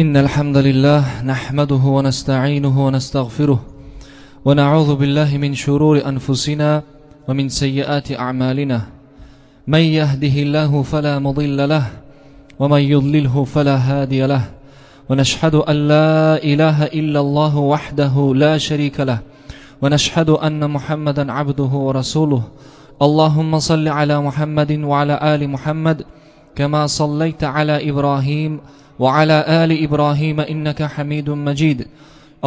إن الحمد لله نحمده ونستعينه ونستغفره ونعوذ بالله من شرور أنفسنا ومن سيئات أعمالنا من يهده الله فلا مضل له ومن يضلله فلا هادي له ونشهد أن لا إله إلا الله وحده لا شريك له ونشهد أن محمدا عبده ورسوله اللهم صل على محمد وعلى آل محمد كما صليت على إبراهيم وعلى آل إبراهيم إنك حميد مجيد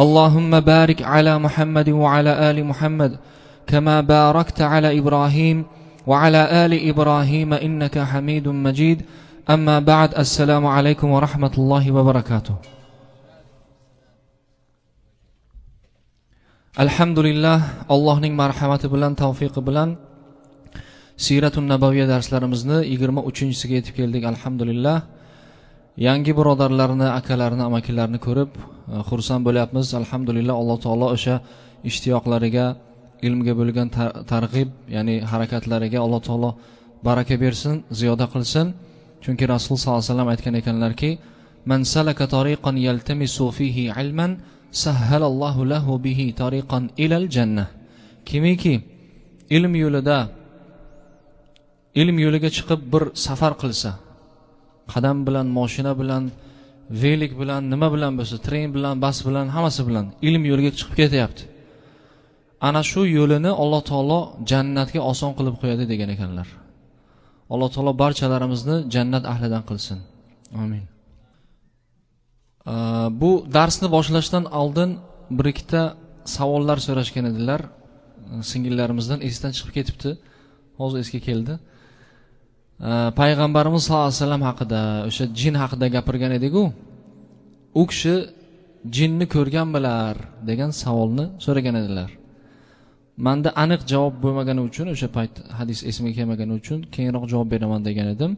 اللهم بارك على محمد وعلى آل محمد كما باركت على إبراهيم وعلى آل إبراهيم إنك حميد مجيد أما بعد السلام عليكم ورحمة الله وبركاته. Alhamdulillah, Allohning marhamati bilan, tavfiqi bilan Siratun Nabawiyya darslarimizni 23-siga yetib keldik. Alhamdulillah. Yangi birodarlarni, akalarni, amakilarni ko'rib xursand bo'lyapmiz. Alhamdulillah, Alloh taolo o'sha ishtiyoqlariga, ilmga bo'lgan targ'ib, ya'ni harakatlariga Alloh taolo baraka bersin, ziyoda qilsin. Chunki Rasul sollallohu alayhi vasallam aytgan ekanlarki, "Man salaka tariqan yaltamisu fihi ilman, sahhalallohu lahu bihi tariqan ilal jannah." Kimiki ilm yo'liga chiqib bir safar qilsa, qadam bilan, mashina bilan, velik bilan, nima bilan bo'lsa, tren bilan, bas bilan, hammasi bilan ilm yo'liga chiqib ketyapti. Ana shu yo'lini Alloh taolo jannatga oson qilib qo'yadi degan ekanlar. Alloh taolo barchalarimizni jannat ahlidan qilsin. Amin. Bu darsni boshlashdan oldin bir ikkita savollar so'rashgan edilar. Singillarimizdan esdan chiqib ketibdi. Hozir esga keldi. Payg'ambarimiz sollallohu alayhi vasallam haqida, o'sha jin haqida gapirgan edik-ku. U kishi jinni ko'rganmilar degan savolni so'ragan edilar. Menda aniq javob bo'lmagani uchun, o'sha payt hadis esimga kelmagani uchun keyinroq javob beraman degan edim.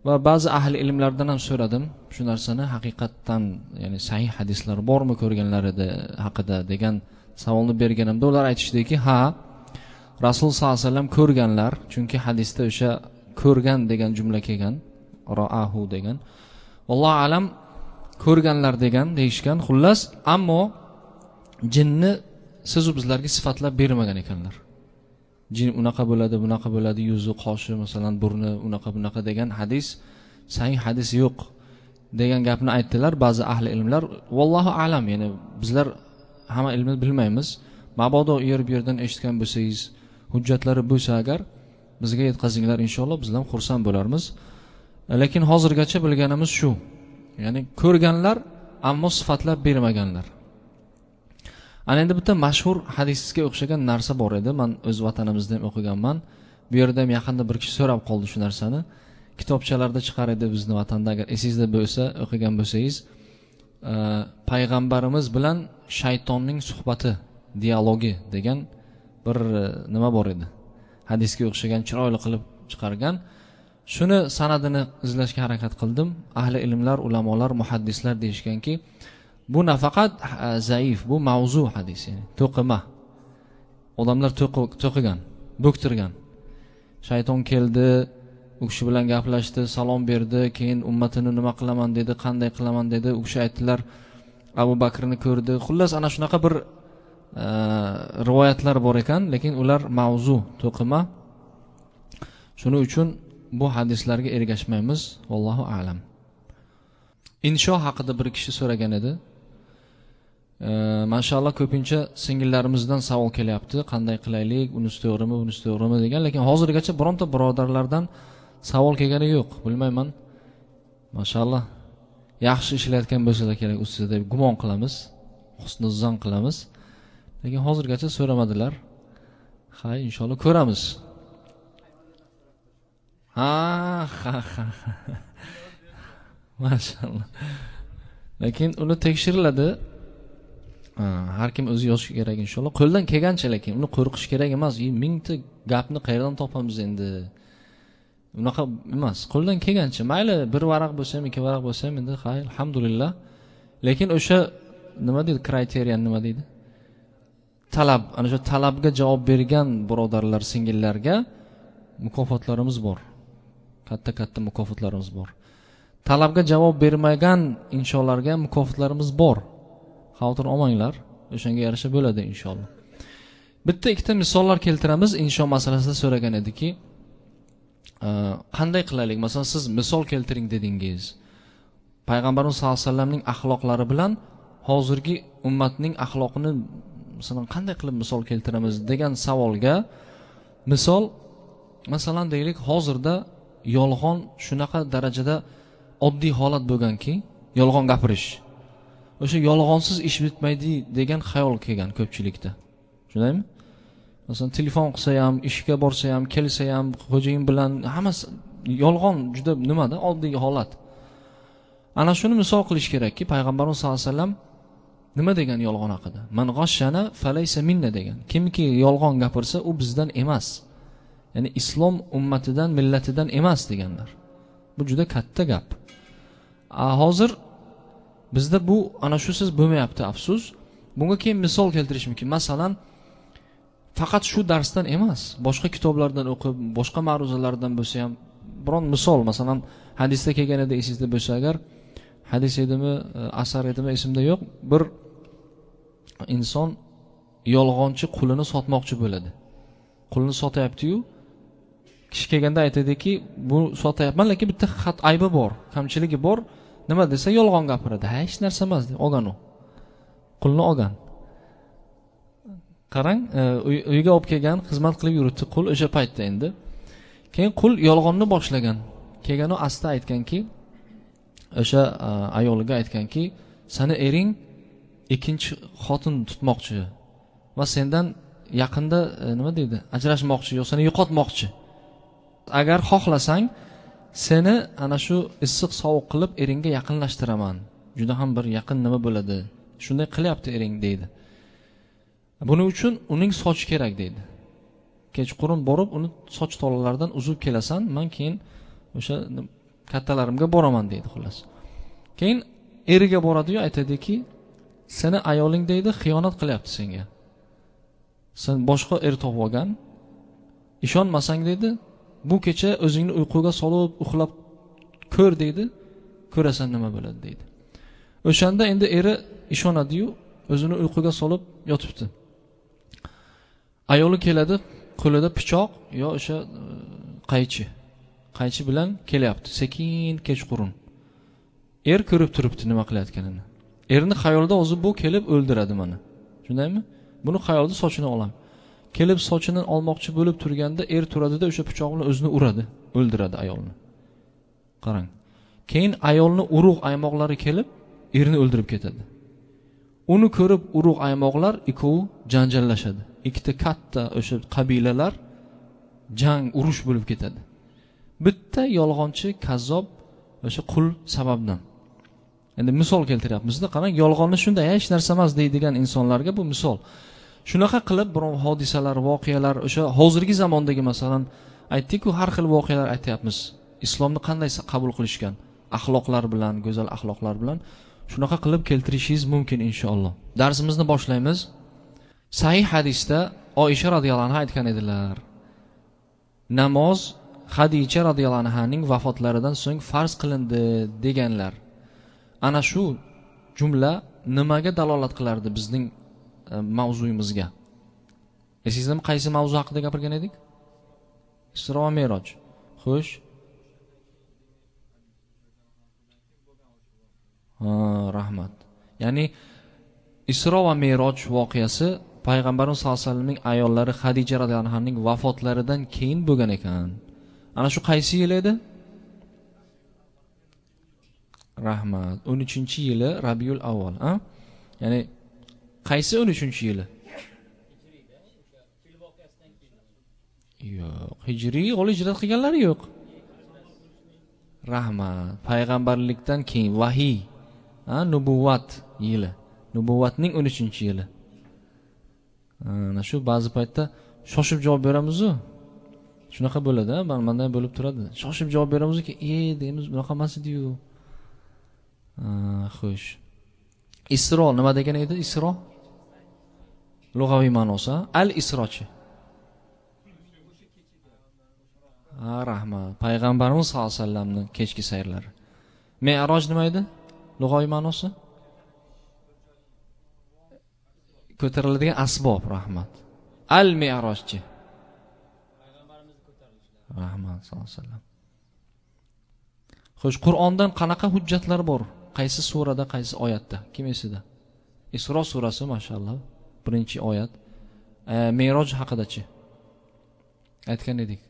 Va ba'zi ahli ilmlardan ham so'radim shu narsani, haqiqatdan, ya'ni sahih hadislar bormi ko'rganlari haqida degan savolni berganimda ular aytishdiki, ha, Rasul sollallohu alayhi vasallam ko'rganlar, chunki hadisda o'sha ko'rgan degan jumla kelgan, ra'ahu degan. Alloh alam ko'rganlar degan deyishgan. Xullas, ammo jinni siz-u bizlarga sifatlab bermagan ekanlar. Jin unaqa bo'ladi, bunaqa bo'ladi, yuzi, qoshi, masalan, burni unaqa bunaqa degan hadis, sahih hadis yo'q degan gapni aytdilar ba'zi ahli ilmlar. Vallohu alam, ya'ni bizlar hamma ilmni bilmaymiz. Mabodo u yerdan eshitgan bo'lsangiz, hujjatlari bo'lsa agar bizga yetkazinglar, inshaalloh biz ham xursand bo'larmiz. Lekin hozirgacha bilganimiz shu. Ya'ni ko'rganlar, ammo sifatlab bermaganlar. Ana endi bitta mashhur hadisga o'xshagan narsa bor edi. Men o'z vatanimizda ham o'qiganman. Bu yerda ham yaqinda bir kishi so'rab qoldi shu narsani. Kitobchalarda chiqar edi bizning vatanda, agar esingizda bo'lsa, o'qigan bo'lsangiz, payg'ambarimiz bilan shaytonning suhbati, dialogi degan bir nima bor edi. Hadisga o'xshagan chiroyli qilib chiqargan. Shuni sanadini izlashga harakat qildim. Ahli ilmlar, ulamolar, muhaddislar deyishganki, bu nafaqat zaif, bu mavzu hadis, ya'ni to'qima. Odamlar to'qigan, bo'ktirgan. Shayton keldi, u kishi bilan gaplashdi, salom berdi, keyin ummatini nima qilaman dedi, qanday qilaman dedi. U kishi aytdilar, Abu Bakrni ko'rdi. Xullas, ana shunaqa bir rivoyatlar bor ekan, lekin ular mavzu, to'qima. Shuning uchun bu hadislarga ergashmaymiz. Vallohu a'lam. Insho haqida bir kishi so'ragan edi. Mashallah ko'pincha singillarimizdan savol kelyapti. Qanday qilaylik, unisi to'g'rimi, bunisi to'g'rimi degan, lekin hozirgacha bironta birodarlardan savol kelgani yo'q. Bilmayman. Mashallah. Yaxshi ishlayotgan bo'lsa kerak ustida deb gumon qilamiz, husnuzon qilamiz. Lekin hozirgacha so'ramadilar. Ha, inshaalloh ko'ramiz. Ha. Mashallah. Lekin uni tekshiriladi. Har kim o'zi yozishi kerak inshaalloh. Qo'ldan kelgancha, lekin uni qo'rqish kerak emas. Mingta gapni qayerdan topamiz endi? Unaqa emas. Qo'ldan kelgancha, mayli bir varaq bo'lsa ham, ikki varaq bo'lsa ham endi xayr, alhamdulillah. Lekin o'sha nima deydi, kriteriya nima deydi? Talab, ana shu talabga javob bergan birodarlar, singillarga mukofotlarimiz bor. Katta mukofotlarimiz bor. talabga javob bermagan insholarga mukofotlarimiz bor. Xavotir olmanglar, o'shanga yarasha bo'ladi inshaalloh. Bitta ikkita misollar keltiramiz. Insho masalasida so'ragan ediki, qanday qilaylik? Masalan, siz misol keltiring dedingiz. Payg'ambarimiz sollallohu alayhi vasallamning axloqlari bilan hozirgi ummatning axloqini masalan qanday qilib misol keltiramiz degan savolga misol, masalan deylik, hozirda yolg'on shunaqa darajada oddiy holat bo'lganki, yolg'on gapirish. O'sha yolg'onsiz ish bitmaydi degan xayol kelgan ko'pchilikda. Shundaymi? Masalan, telefon qilsa ham, ishga borsa ham, kelsa ham, xo'jayin bilan hammasi yolg'on juda nimada oddiy holat. Ana shuni misol qilish kerakki, payg'ambarimiz sollallohu alayhi vasallam nima degan yolg'on haqida? Man g'ashshana falaysa minna degan. Kimki yolg'on gapirsa, u bizdan emas. Ya'ni islom ummatidan, millatidan emas deganlar. Bu juda katta gap. Hozir bizda bu ana shusiz bo'lmayapti, afsus. Bunga keyin misol keltirish mumkin. Masalan, faqat shu darsdan emas, boshqa kitoblardan o'qib, boshqa ma'ruzalardan bo'lsa ham biron misol, masalan, hadisda kelganida esingizda bo'lsa agar, hadis edimi, asar edimi esimda yo'q, bir inson yolg'onchi qulini sotmoqchi bo'ladi. Qulini sotyapti-yu, kishi kelganda aytadiki, bu sotyapman, lekin bitta xat aybi bor, kamchiligi bor. Nima desa yolg'on gapiradi. Hech narsa emas deb olgan u. Qulni olgan. Qarang, uyga olib kelgan, xizmat qilib yuribdi qul o'sha paytda endi. Keyin qul yolg'onni boshlagan. Kelgan u asta aytganki, o'sha ayoliga aytganki, "Seni ering ikkinchi xotin tutmoqchi va sendan yaqinda nima deydi? Ajrashmoqchi, yo seni yo'qotmoqchi. Agar xohlasang, seni ana shu issiq sovuq qilib eringga yaqinlashtiraman. Juda ham bir yaqin nima bo'ladi. Shunday qilyapti ering" deydi. Buning uchun uning sochi kerak deydi. Kechqurun borib uni soch tolalaridan uzib kelasan, men keyin o'sha kattalarimga boraman deydi xullas. Keyin eriga boradi-yu, aytadiki, "Seni ayoling deydi, xiyonat qilyapti senga. Sen boshqa er topib olgan. Ishonmasang deydi, bu kecha o'zingni uyquga solib, uxlab ko'r deydi, ko'rasan nima bo'ladi" deydi. O'shanda endi eri ishonadi-yu, o'zini uyquga solib yotibdi. Ayoli keladi, qo'lida pichoq yo o'sha qaychi bilan kelyapti, sekin kechqurun. Er ko'rib turibdi nima qilayotganini. Erni xayolida o'zi bu kelib o'ldiradi meni. Shundaymi? Buni xayolida sochini olaman. Kelib sochini olmoqchi bo'lib turganda er turadida o'sha pichoq bilan o'zini uradi, o'ldiradi ayolni. Qarang. Keyin ayolni urug' aymoqlari kelib erni o'ldirib ketadi. Uni ko'rib urug' aymoqlar ikkovi janjallashadi. Ikkita katta o'sha qabilalar jang, urush bo'lib ketadi. Bitta yolg'onchi, kazzob o'sha qul sababdan. Endi misol keltiryapmiz-da, qarang, yolg'onni shunday hech narsa emas deydigan insonlarga bu misol. Shunaqa qilib biron hodisalar, voqealar, o'sha hozirgi zamondagi masalan aytdik-ku, har xil voqealar aytyapmiz. Islomni qanday qabul qilishgan, axloqlar bilan, go'zal axloqlar bilan shunaqa qilib keltirishingiz mumkin inshaalloh. Darsimizni boshlaymiz. Sahih hadisda Oysha radhiyallohu anha aytgan edilar. Namoz Xadicha radhiyallohu anhaning vafotlaridan so'ng farz qilindi deganlar. Ana shu jumla nimaga dalolat qilardi bizning mavzuyimizga? Esizdami, qaysi mavzu haqida gapirgan edik? Isro va Me'roj. Xo'sh. Rahmat. Ya'ni Isro va Me'roj voqeasi Payg'ambarimiz sollallohu alayhi vasallamning ayollari Xadija radhiyallohu anhaning vafotlaridan keyin bo'lgan ekan. Ana shu qaysi yil edi? Rahmat. 13-yili Rabiul Avval, ha? Ya'ni qaysi 13-yili? Yo'q, hijriy o'li hijrat qilganlari yo'q. Rahmat. Payg'ambarlikdan keyin vahiy, nubuvvat yili. Nubuvvatning 13-yili. Ana shu ba'zi paytda shoshib javob beramiz-ku. Shunaqa bo'ladi, mendan bo'lib turadi. Shoshib javob beramiz-ki, deymiz, bunaqa emas edi-yu. Xo'sh. Isro nima degan edi? Isro lug'aviy ma'nosi, al-isrochi. Rahmat. Payg'ambarimiz sollallohu alayhi vasallamning kechki sayrlari. Me'roj nima edi? Lug'aviy ma'nosi? Ko'tariladigan asbob, rahmat. Al-Me'rojchi. Rahmat sollallohu alayhi vasallam. Xo'sh, Qur'ondan qanaqa hujjatlar bor? Qaysi surada, qaysi oyatda? Kim esida? Isro surasi, mashallah, 1-oyat. Me'roj haqidachi? Aytgan edik.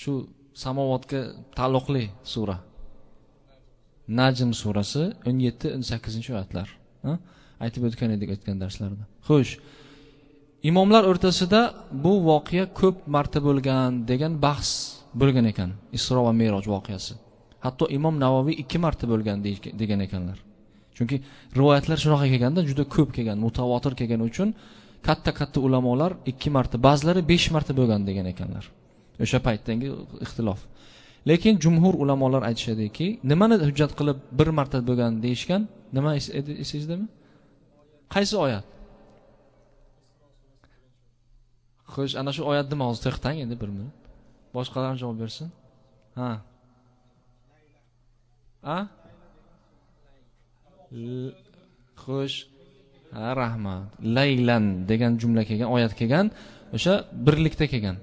Shu samovatga taalluqli sura. Najm surasi 17-18-oyatlar. Aytib o'tgan edik o'tgan darslarda. Xo'sh, imomlar o'rtasida bu voqea ko'p marta bo'lgan degan bahs bo'lgan ekan. Isro va Me'roj voqeasi. Hatto Imom Navoviy 2 marta bo'lgan degan ekanlar. Chunki rivoyatlar shunaqa kelganda juda ko'p kelgan, mutavotir kelgani uchun katta ulamolar 2 marta, ba'zilari 5 marta bo'lgan degan ekanlar. O'sha paytdagi ixtilof. Lekin jumhur ulamolar aytishadiki, nimani hujjat qilib 1 marta bo'lgan deyishgan? Nima esingizdami? Qaysi oyat? Xo'sh, ana shu oyatni hozir to'xtang endi 1 minut. Boshqalar ham javob bersin. Ha. Xo'sh. Ha, rahmat. Laylan degan jumla kelgan, oyat kelgan, o'sha birlikda kelgan.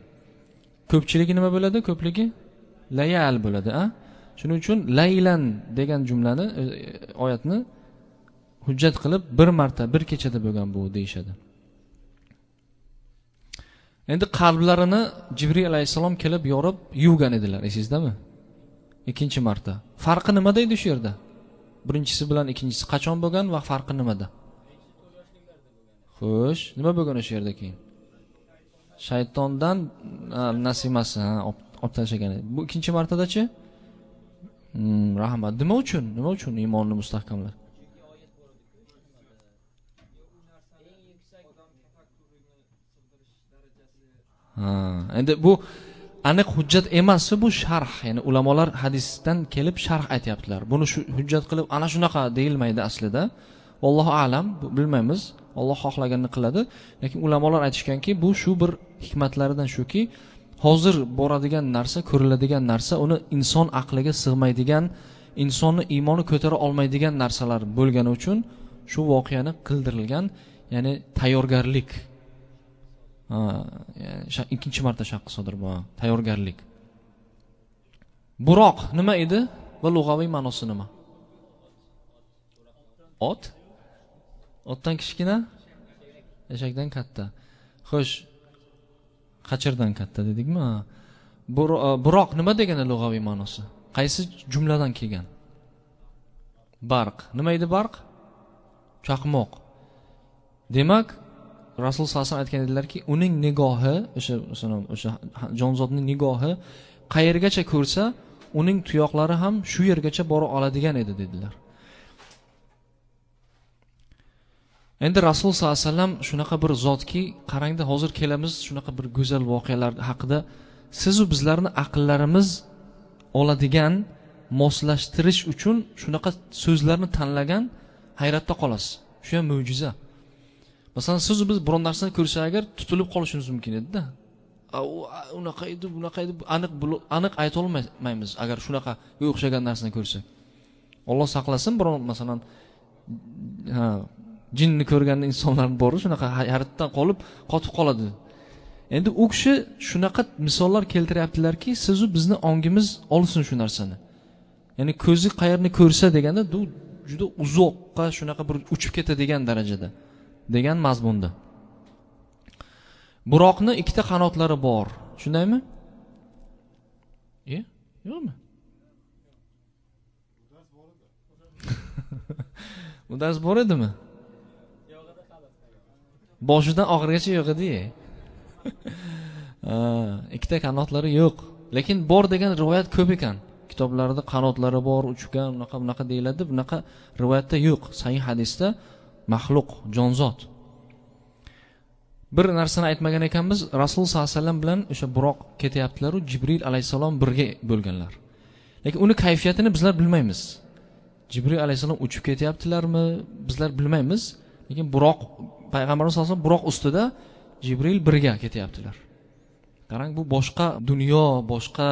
Ko'pchiligi nima bo'ladi? Ko'pligi layal bo'ladi, Shuning uchun laylan degan jumlani, oyatni hujjat qilib 1 marta, 1 kechada bo'lgan bu deyshadi. Endi qalblarini Jibril alayhisalom kelib yorib yuvgan edilar, esingizdami? 2-marta. Farqi nimada edi shu yerda? Birinchisi bilan ikkinchisi qachon bo'lgan va farqi nimada? Xo'sh, nima bo'lgan o'sha yerda keyin? Shaytondan nasimasi olib tashlagan edi. Bu 2-martadachi? Rahmat. Nima uchun? Nima uchun iymonni mustahkamlash? Endi bu aniq hujjat emas, bu sharh. Ya'ni ulamolar hadisdan kelib sharh aytayaptilar. Buni shu hujjat qilib ana shunaqa deyilmaydi aslida. Allohu a'lam, bilmaymiz. Alloh xohlaganini qiladi. Lekin ulamolar aytishganki, bu shu bir hikmatlaridan shuki, hozir boradigan narsa, ko'riladigan narsa, uni inson aqliga sig'maydigan, insonni iymoni ko'tara olmaydigan narsalar bo'lgani uchun shu voqeani qildirilgan, ya'ni tayyorgarlik. Yani 2-marta shaqqi sodir bo'lgan, tayyorgarlik. Buroq nima edi va lug'aviy ma'nosi nima? Ot? Otdan kichkina, eshakdan katta. Xo'sh, qachirdan katta dedikmi? Buroq nima degani lug'aviy ma'nosi? Qaysi jumladan kelgan? Barq. Nima edi barq? Chaqmoq. Demak, Rasul sallallohu alayhi vasallam aytgan edilarki, uning nigohi, o'sha jonzotning nigohi qayergacha ko'rsa, uning tuyoqlari ham shu yergacha bora oladigan edi dedilar. Endi Rasul sallallohu alayhi vasallam shunaqa bir zotki, qarangda hozir kelamiz shunaqa bir go'zal voqealar haqida, siz u bizlarni aqllarimiz oladigan, moslashtirish uchun shunaqa so'zlarni tanlagan, hayratda qolasiz. Shu ham mo'jiza. Masalan, siz biz biron narsani ko'rsa agar tutilib qolishimiz mumkin edi-da. Unaqa edi, bunaqa edi, aniq ayta olmaymiz agar shunaqa o'xshagan narsani ko'rsak. Alloh saqlasin, biron masalan jinni ko'rgan insonlar bor, shunaqa hayratdan qotib qoladi. Endi u kishi shunaqa misollar keltiryaptilarki, siz u bizni ongimiz olsin shu narsani. Ya'ni ko'zi qayerni ko'rsa deganda, bu juda uzoqqa shunaqa bir uchib ketadigan darajada degan mazmunda. Buroqni 2 qanotlari bor. Shundaymi? Yo'qmi? Bu dars bor edimi? Boshidan oxirigacha yo'q edi. 2 qanotlari yo'q. Lekin bor degan rivoyat ko'p ekan. Kitoblarda qanotlari bor, uchgan, bunaqa deyiladi. Bunaqa rivoyatda yo'q. Sahih hadisda maxluq, jonzot. Bir narsani aytmagan ekanmiz, Rasul sallallohu alayhi vasallam bilan o'sha buroq ketyaptilar, Jibril alayhisalom birga bo'lganlar. Lekin uni kayfiyatini bizlar bilmaymiz. Jibril alayhisalom uchib ketyaptilarmi, bizlar bilmaymiz. Lekin buroq, payg'ambarimiz sallallohu alayhi vasallam buroq ustida, Jibril birga ketyaptilar. qarang, bu boshqa dunyo, boshqa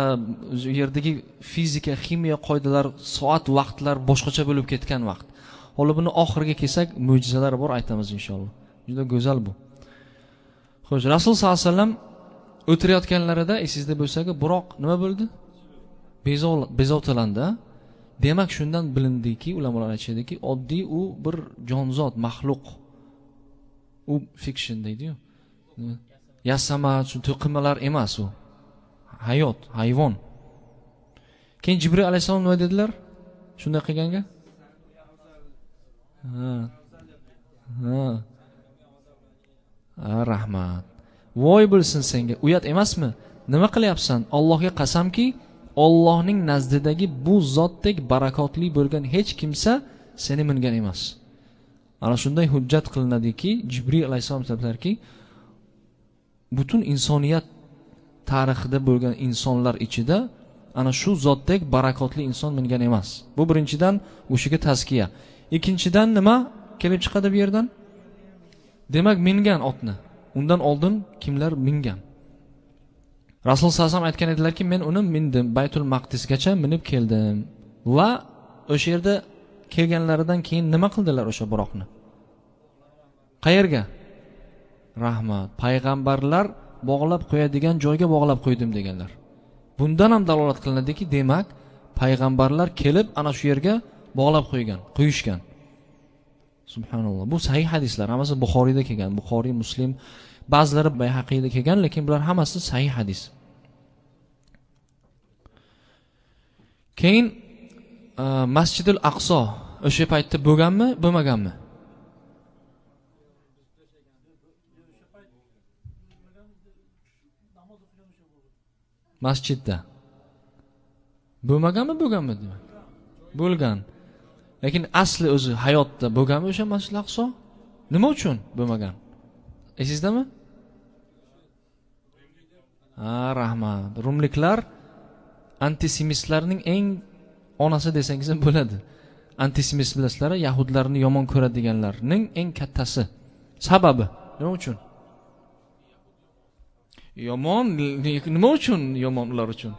u yerdagi fizika, ximiya qoidalar, soat, vaqtlar boshqacha bo'lib ketgan vaqt. Holi buni oxiriga kelsak, mo'jizalar bor, aytamiz inshaalloh. Juda go'zal bu. Xo'sh, Rasul sollallohu alayhi vasallam o'tirayotganlarida esingizda bo'lsa-ki, Buroq nima bo'ldi? Bezovtalandi. Demak, shundan bilindiki, ulamolar aytishadiki, oddiy u bir jonzot, maxluq. U fiction deydi-yu. Yasama, to'qimalar emas u. Hayot, hayvon. Keyin Jibril alayhisalom nima dedilar? Shunday qilganga? Rahmat. Voy bo'lsin senga, uyat emasmi? Nima qilyapsan? Allohga qasamki, Allohning nazdidagi bu zotdek barakotli bo'lgan hech kimsa seni mingan emas. Ana shunday hujjat qilinadiki, Jibril alayhisalom aytadilarki, butun insoniyat tarixida bo'lgan insonlar ichida ana shu zotdek barakotli inson mingan emas. Bu birinchidan o'shiga tazkiya. Ikkinchidan nima kelib chiqadi bu yerdan? Demak, mingan otni. Undan oldin kimlar mingan? Rasul sallallohu alayhi vasallam aytgan edilarki, men uni mindim, Baytul Maqdisgacha minib keldim va o'sha yerda kelganlaridan keyin nima qildilar o'sha Buroqni? Qayerga? Rahmat. Payg'ambarlar bog'lab qo'yadigan joyga bog'lab qo'ydim deganlar. Bundan ham dalolat qilinadiki, demak, payg'ambarlar kelib ana shu yerga bog'lab qo'yishgan. Subhanalloh. Bu sahih hadislar, hammasi Buxoriyda kelgan. Buxoriy, Muslim, ba'zilari Bayhaqiyda kelgan, lekin bular hammasi sahih hadis. Keyin Masjidul Aqso o'sha paytda bo'lganmi, bo'lmaganmi? Masjidda bo'lmaganmi, bo'lganmi demak? Bo'lgan. Lekin asli o'zi hayotda bo'lganmi o'sha Masjid al-Aqso? Nima uchun bo'lmagan? Esizdami? Rahmat. Rumliklar antisemitlarning eng onasi desangiz ham bo'ladi. Antisemit bilasizlar, yahudlarni yomon ko'radiganlarning eng kattasi. Sababi nima uchun? Yomon, nima uchun yomon ular uchun?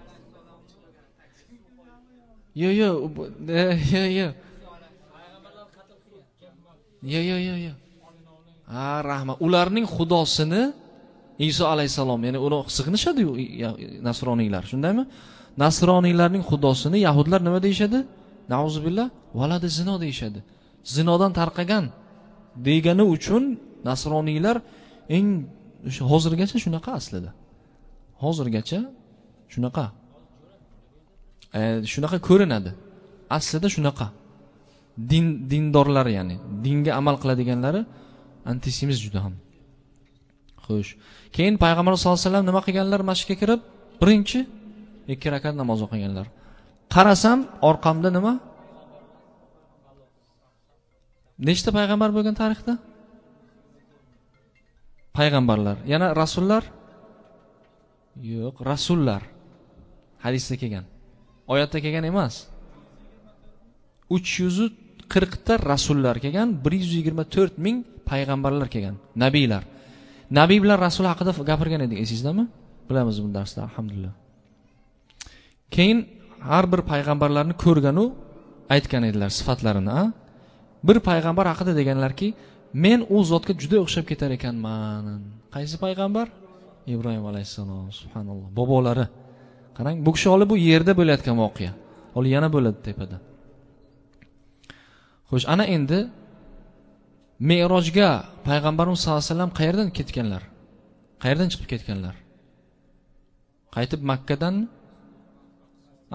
Yo. Rahmat. Ularning xudosini Iso alayhisalom, ya'ni uni sig'inishadi-yu nasroniylar, shundaymi? Nasroniylarning xudosini yahudlar nima deyshadi? Nauzubillah, valadi zino deyshadi. Zinodan tarqagan degani uchun nasroniylar eng hozirgacha shunaqa aslida. Hozirgacha shunaqa. Shunaqa ko'rinadi. Aslida shunaqa. Dindorlar, ya'ni dinga amal qiladiganlari antisemit juda ham. Xo'sh. Keyin payg'ambar sollallohu alayhi vasallam nima qilganlar masjidga kirib? Birinchi 2 rakat namoz o'qiganlar. Qarasam, orqamda nima? Nechta payg'ambar bo'lgan tarixda? Payg'ambarlar. Yana rasullar? Yo'q, rasullar. Hadisda kelgan. Oyatda kelgan emas. 340 ta rasullar kelgan, 124 ming payg'ambarlar kelgan, nabiylar. Nabiy bilan rasul haqida gapirgan edik, esizdami? Bilamiz bu darsda, alhamdulillah. Keyin har bir payg'ambarlarni ko'rganu aytgan edilar sifatlarini, Bir payg'ambar haqida deganlarki, men u zotga juda o'xshab ketar ekanman. Qaysi payg'ambar? Ibrohim alayhissalom, subhanalloh. Bobolari. Qarang, bu kishi olib bu yerda bo'layotgan voqea. Hali yana bo'ladi tepada. Xo'sh, ana endi Me'rojga payg'ambarimiz sollallohu alayhi vasallam qayerdan ketganlar? Qayerdan chiqib ketganlar? Qaytib Makkadan,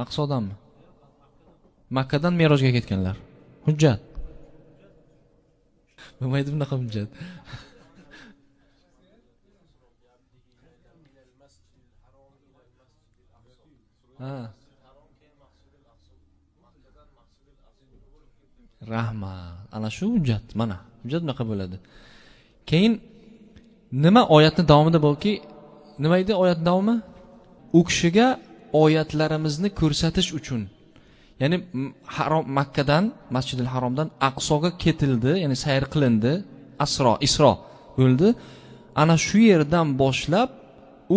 Aqsodanmi? Makkadan Me'rojga ketganlar. Hujjat. Bo'lmaydi bunaqa hujjat. Rahmat. Ana shu hujjat, mana. Hujjat bunaqa bo'ladi. Keyin nima oyatni davomida borki, nima edi oyat davomi? U kishiga oyatlarimizni ko'rsatish uchun. Ya'ni Makkadan, Masjidil Haromdan Aqsoga ketildi, ya'ni sayr qilindi, Isro bo'ldi. Ana shu yerdan boshlab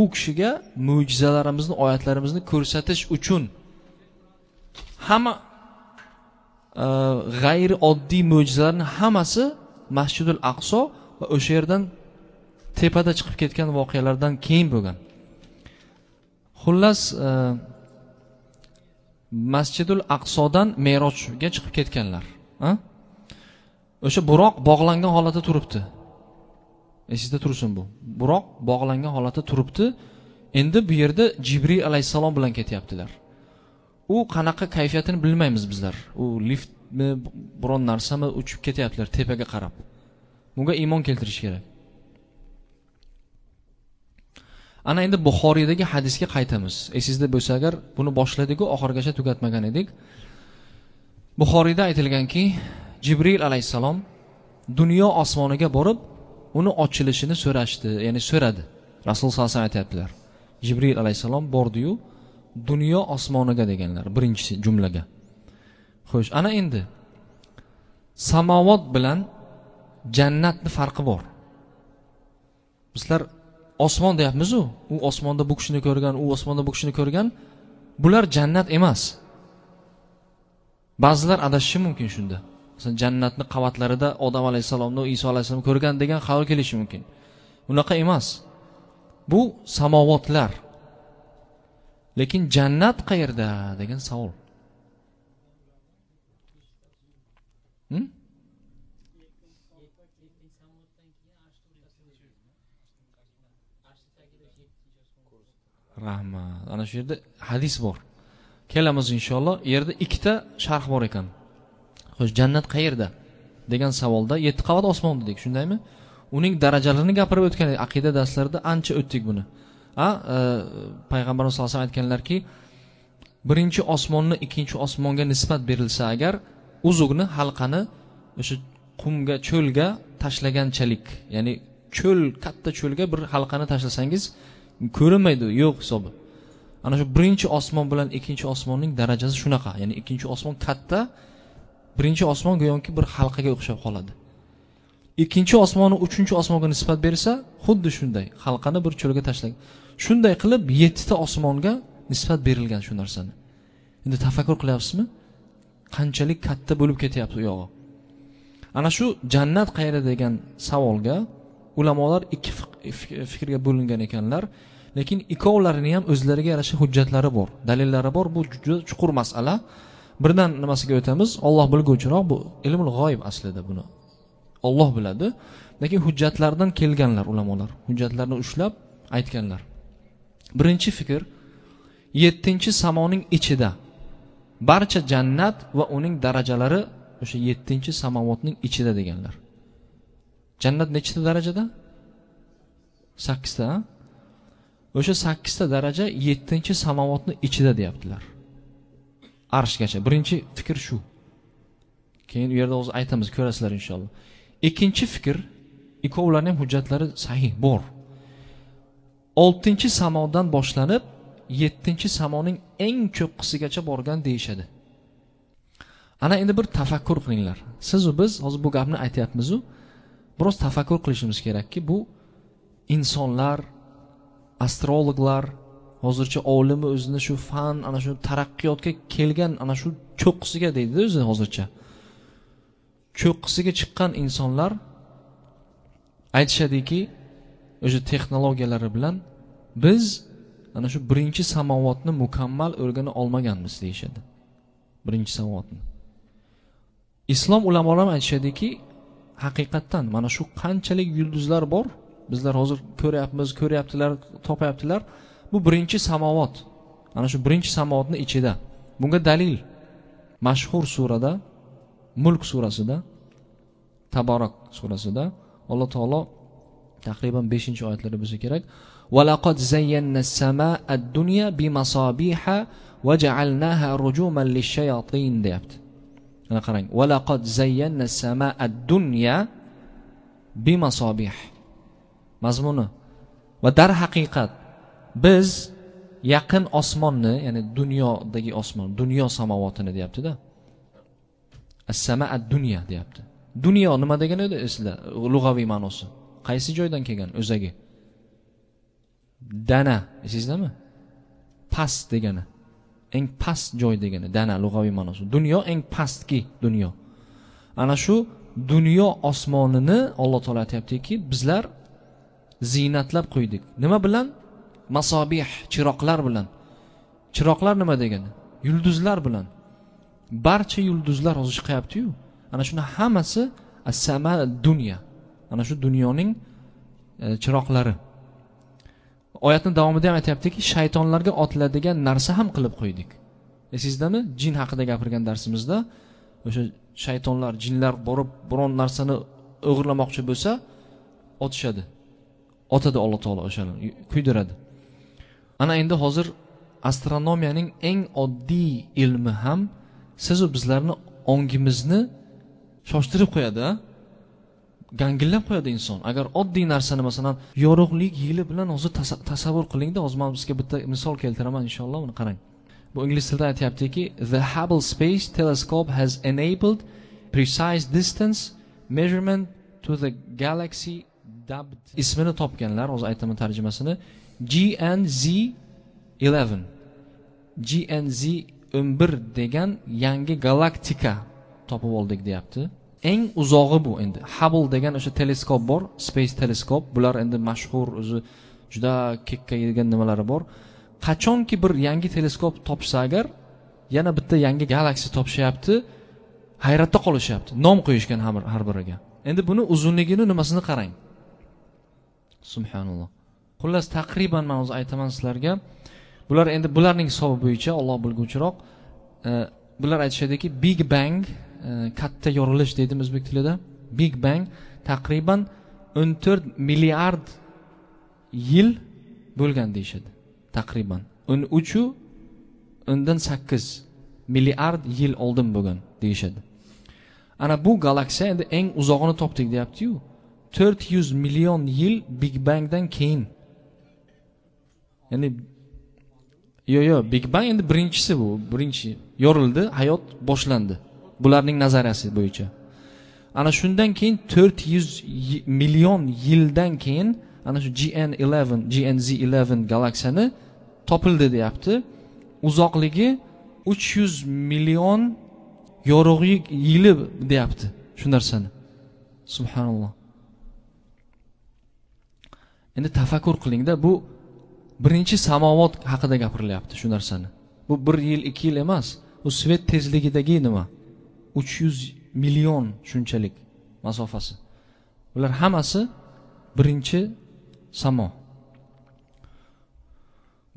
u kishiga mo'jizalarimizni, oyatlarimizni ko'rsatish uchun hamma g'ayri oddiy mo'jizalarning hammasi Masjidul Aqso va o'sha yerdan tepada chiqib ketgan voqealardan keyin bo'lgan. Xullas, Masjidul Aqsodan Merojga chiqib ketganlar. O'sha Buroq bog'langan holatda turibdi. Esingizda tursin bu. Buroq bog'langan holatda turibdi. Endi bu yerda Jibril alayhisalom bilan ketyaptilar. U qanaqa kayfiyatini bilmaymiz bizlar. U liftmi, biron narsami uchib ketyaptilar tepaga qarab. Bunga iymon keltirish kerak. Ana endi Buxoriydagi hadisga qaytamiz. Esingizda bo'lsa agar, buni boshladik-ku, oxirigacha tugatmagan edik. Buxoriyda aytilganki, Jibril alayhisalom dunyo osmoniga borib, uni ochilishini so'rashdi, ya'ni so'radi. Rasul sollallohu alayhi vasallam aytibdilar. Jibril alayhisalom bordi-yu, dunyo osmoniga deganlar birinchi jumlaga. Xo'sh, ana endi samovat bilan jannatning farqi bor. Bizlar osmon deyapmiz-ku, u osmonda bu kishini ko'rgan, u osmonda bu kishini ko'rgan. Bular jannat emas. Ba'zilar adashishi mumkin shunda. Masalan, jannatning qavatlarida Odam alayhisalomni, Iso alayhisalomni ko'rgan degan xayol kelishi mumkin. Unaqa emas. Bu samovatlar. Lekin jannat qayerda degan savol. Rahmat. Ana shu yerda hadis bor. Kelamiz inshaalloh. Yerda ikkita sharh bor ekan. Xo'sh, jannat qayerda degan savolda 7 qavat osmon dedik, shundaymi? Uning darajalarini gapirib o'tgan aqida darslarida ancha o'tdik buni. Payg'ambarimiz sollallohu alayhi vasallam aytganlarki, birinchi osmonni ikkinchi osmonga nisbat berilsa agar, uzug'ni, halqani o'sha qumga, cho'lga tashlaganchalik, ya'ni cho'l, katta cho'lga bir halqani tashlasangiz ko'rinmaydi, yo'q hisobi. Ana shu birinchi osmon bilan ikkinchi osmonning darajasi shunaqa, ya'ni ikkinchi osmon katta, birinchi osmon go'yoki bir halqaga o'xshab qoladi. Ikkinchi osmonni uchinchi osmonga nisbat bersa, xuddi shunday, halqani bir cho'lga tashlagan. Shunday qilib 7 ta osmonga nisbat berilgan shu narsani. Endi tafakkur qilyapsizmi? Qanchalik katta bo'lib ketyapti u yog'i. Ana shu jannat qayerda degan savolga ulamolar ikki fikrga bo'lingan ekanlar, lekin ikkovlarining ham o'zlariga yarasha hujjatlari bor, dalillari bor. Bu juda chuqur masala. Birdan nimasiga o'tamiz? Alloh bilguvchiroq, bu ilmul g'oyib aslida buni. Alloh biladi. Lekin hujjatlardan kelganlar ulamolar. Hujjatlarni ushlab aytganlar. Birinchi fikr, 7-samoning ichida barcha jannat va uning darajalari o'sha 7-samovatning ichida deganlar. Jannat nechta darajada? 8 ta. O'sha 8 ta daraja 7-samovatning ichida deyaptilar. Arshgacha. Birinchi fikr shu. Keyin u yerda o'zi aytamiz, ko'rasizlar inshaalloh. Ikkinchi fikr, ikkovlarining hujjatlari sahih, bor. 6-samodan boshlanib 7-samoning eng cho'qqisigacha borgan deyishadi. Ana endi bir tafakkur qilinglar. Siz va biz hozir bu gapni aytayapmiz-ku, biroz tafakkur qilishimiz kerakki, bu insonlar, astrologlar, hozircha olimi o'zini shu fan, ana shu taraqqiyotga kelgan ana shu cho'qqisiga deydi o'zi hozircha. Cho'qqisiga chiqqan insonlar aytishadiki, o'sha texnologiyalari bilan biz ana shu birinchi samovatni mukammal o'rgana olmaganmiz deyishadi. Birinchi samovatni. Islom ulamolari ham aytishadiki, haqiqatdan mana shu qanchalik yulduzlar bor, bizlar hozir ko'ryaptilar, topayaptilar. Bu birinchi samovat. Ana shu birinchi samovatning ichida. Bunga dalil mashhur surada, Mulk surasida, Tabarak surasida Alloh taolo taqriban 5-oyatlarda bo'lsa kerak. Va laqad zayyana as-samaa ad-dunya bimasabiha va ja'alnaha rujuman lish-shayatin deyapti. Mana qarang. Va laqad zayyana as-samaa ad-dunya bimasabih. Mazmuni. Va dar haqiqat biz yaqin osmonni, ya'ni dunyodagi osmon, dunyo samovatini deyapti-da. As-samaa ad-dunya deyapti. Dunyo nima degani edi esda? Lug'aviy ma'nosi. Qaysi joydan kelgan o'zagi? Dana, esingizmi? Past degani. Eng past joy degani. Dana lug'aviy ma'nosi. Dunyo eng pastki dunyo. Ana shu dunyo osmonini Alloh taolo aytayaptiki, bizlar ziynatlab qo'ydik. Nima bilan? Masobih, chiroqlar bilan. Chiroqlar nima degani? Yulduzlar bilan. Barcha yulduzlar hozir chiqyapti-yu. Ana shuni hammasi as-sama dunya. Ana shu dunyoning chiroqlari. Oyatning davomida ham aytayaptiki, shaytonlarga otiladigan narsa ham qilib qo'ydik. Esizdami? Jin haqida gapirgan darsimizda o'sha shaytonlar, jinlar borib biron narsani o'g'irlamoqchi bo'lsa, otishadi. Otadi Alloh taolo o'shani, kuydiradi. Ana endi hozir astronomiyaning eng oddiy ilmi ham siz va bizlarni ongimizni shoshtirib qo'yadi, gangillab qo'yadi inson. Agar oddiy narsani, masalan, yorug'lik yili bilan hozir tasavvur qilingda, hozir men sizga bitta misol keltiraman inshaalloh, buni qarang. Bu ingliz tilida aytayaptiki, the Hubble Space Telescope has enabled precise distance measurement to the galaxy dubbed. Ismini topganlar, hozir aytaman tarjimasini, GNZ11. GNZ11 degan yangi galaktika topib oldik deyapti. Eng uzog'i bu endi. Hubble degan o'sha teleskop bor, space teleskop. Bular endi mashhur, o'zi juda kekka yegan nimalari bor. Qachonki bir yangi teleskop topsa agar, yana bitta yangi galaksiya topishyapti, hayratda qolishyapti. Nom qo'yishgan har biriga. Endi buni uzunligini nimasini qarang. Subhanalloh. Xullas taqriban men o'zi aytaman sizlarga. Bular endi bularning hisobi bo'yicha Alloh bilguvchiroq. Bular aytishadiki, Big Bang, katta yorilish deydimi o'zbek tilida. Big Bang taqriban 14 milliard yil bo'lgan deyshadi. Taqriban 13 undan 8 milliard yil oldin bo'lgan deyshadi. Ana bu galaksiya endi eng uzog'ini topdik deyapti-yu. 400 million yil Big Bangdan keyin. Ya'ni Big Bang endi birinchisi bu, birinchi yorildi, hayot boshlandi. Bularning nazariyasi bo'yicha. Ana shundan keyin 400 million yildan keyin ana shu GNZ11 galaksiyani topildi deyapti. Uzoqligi 300 million yorug'lik yili deyapti shu narsani. Subhanalloh. Endi tafakkur qilingda, bu birinchi samovot haqida gapirilyapti shu narsani. Bu 1 yil, 2 yil emas. Bu svet tezligidagi nima? 300 million shunchalik masofasi. Ular hammasi birinchi samo.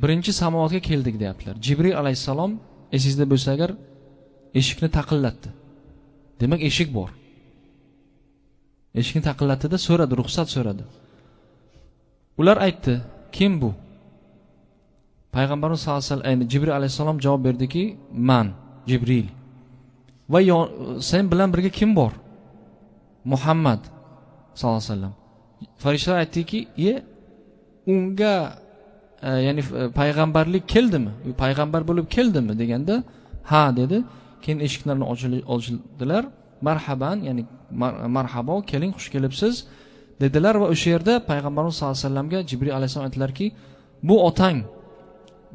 Birinchi samovatga keldik deyaptilar. Jibril alayhisalom esingizda bo'lsa agar eshikni taqillatdi. Demak eshik bor. Eshikni taqillatdi-da, so'radi, ruxsat so'radi. Ular aytdi, kim bu? Payg'ambarimiz sollallohu alayhi vasallam, Jibril alayhisalom javob berdiki, man, Jibril. Va sen bilan birga kim bor? Muhammad sallallohu alayhi vasallam. Farishtalar aytdiki, unga ya'ni payg'ambarlik keldimi? Payg'ambar bo'lib keldimi deganda, ha dedi. Keyin eshiklarni ochildilar. Marhaban, ya'ni marhabo, keling, xush kelibsiz dedilar va o'sha yerda payg'ambarimiz sollallohu alayhi vasallamga Jibril alayhisalom aytdilarki, bu otang,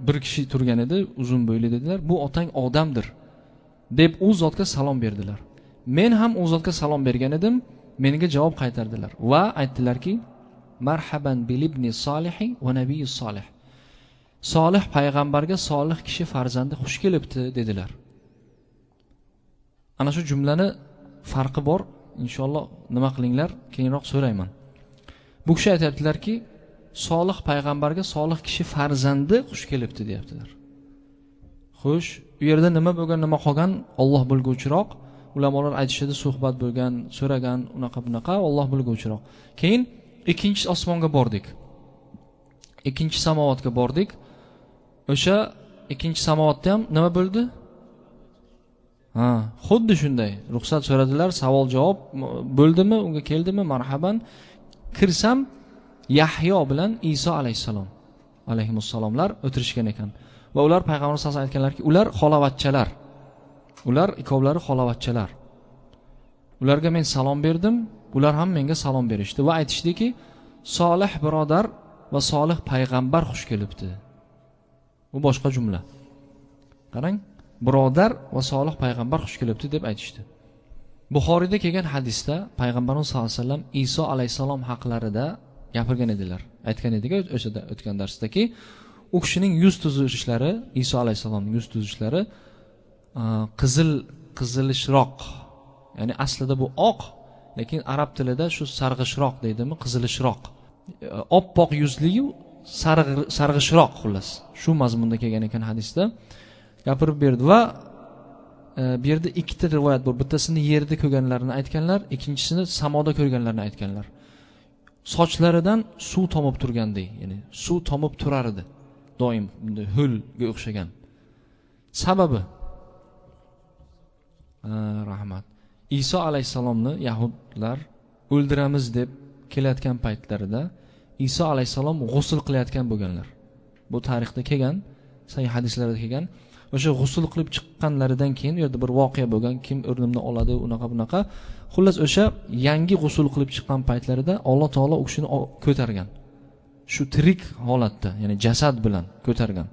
bir kishi turgan edi, uzun bo'yli dedilar. Bu otang odamdir deb u zotga salom berdilar. Men ham u zotga salom bergan edim, menga javob qaytardilar va aytdilarki, marhaban bil ibni solihi va nabiyyi solih. Solih payg'ambarga solih kishi farzandi xush kelibdi dedilar. Ana shu jumlani farqi bor. Inshaalloh nima qilinglar, keyinroq so'rayman. Bu kishi aytibdilarki, solih payg'ambarga solih kishi farzandi xush kelibdi deyaptilar. Xo'sh, u yerda nima bo'lgan, nima qolgan, Alloh bilguvchiroq. Ulamolar aytishadi, suhbat bo'lgan, so'ragan, unaqa, Alloh bilguvchiroq. Keyin ikkinchi osmonga bordik. Ikkinchi samovatga bordik. O'sha ikkinchi samovatda ham nima bo'ldi? Xuddi shunday. Ruxsat so'radilar, savol-javob bo'ldimi, unga keldimi? Marhaban. Kirsam, Yahyo bilan Iso alayhisalom, alayhimussalomlar o'tirishgan ekan. Va ular payg'ambar sollallohu alayhi vasallam aytganlarki, ular xolovatchalar. Ular ikkovlari xolovatchalar. Ularga men salom berdim, ular ham menga salom berishdi va aytishdiki, Solih birodar va solih payg'ambar xush kelibdi. Bu boshqa jumla. Qarang, birodar va solih payg'ambar xush kelibdi deb aytishdi. Buxoriyda kelgan hadisda payg'ambarimiz sollallohu alayhi vasallam Iso alayhisalom haqlarida gapirgan edilar. Aytgan ediga o'shada o'tgan darsdaki, u kishining yuz tuzishlari, Iso alayhisalomning yuz tuzishlari qizilishroq. Ya'ni aslida bu oq, lekin arab tilida shu sarg'ishroq deydimi, qizilishroq. Oppoq yuzli-yu sarg'ishroq xullas. Shu mazmunda kelgan ekan hadisda gapirib berdi va bu yerda ikkita rivoyat bor. Bittasini yerda ko'rganlarini aytganlar, ikkinchisini samoda ko'rganlarini aytganlar. Sochlaridan suv tomib turgandek, ya'ni suv tomib turar edi. Doim bunday ho'lga o'xshagan. Sababi rahmat. Iso alayhisalomni yahudlar o'ldiramiz deb kelayotgan paytlarida Iso alayhisalom g'usl qilayotgan bo'lganlar. Bu tarixda kelgan, sahih hadislarda kelgan. O'sha g'usl qilib chiqqanlaridan keyin u yerda bir voqea bo'lgan, kim o'rnimni oladi, unaqa bunaqa. Xullas o'sha yangi g'usl qilib chiqqan paytlarida Alloh taolo u kishini ko'targan. Shu tirik holatda, ya'ni jasad bilan ko'targan.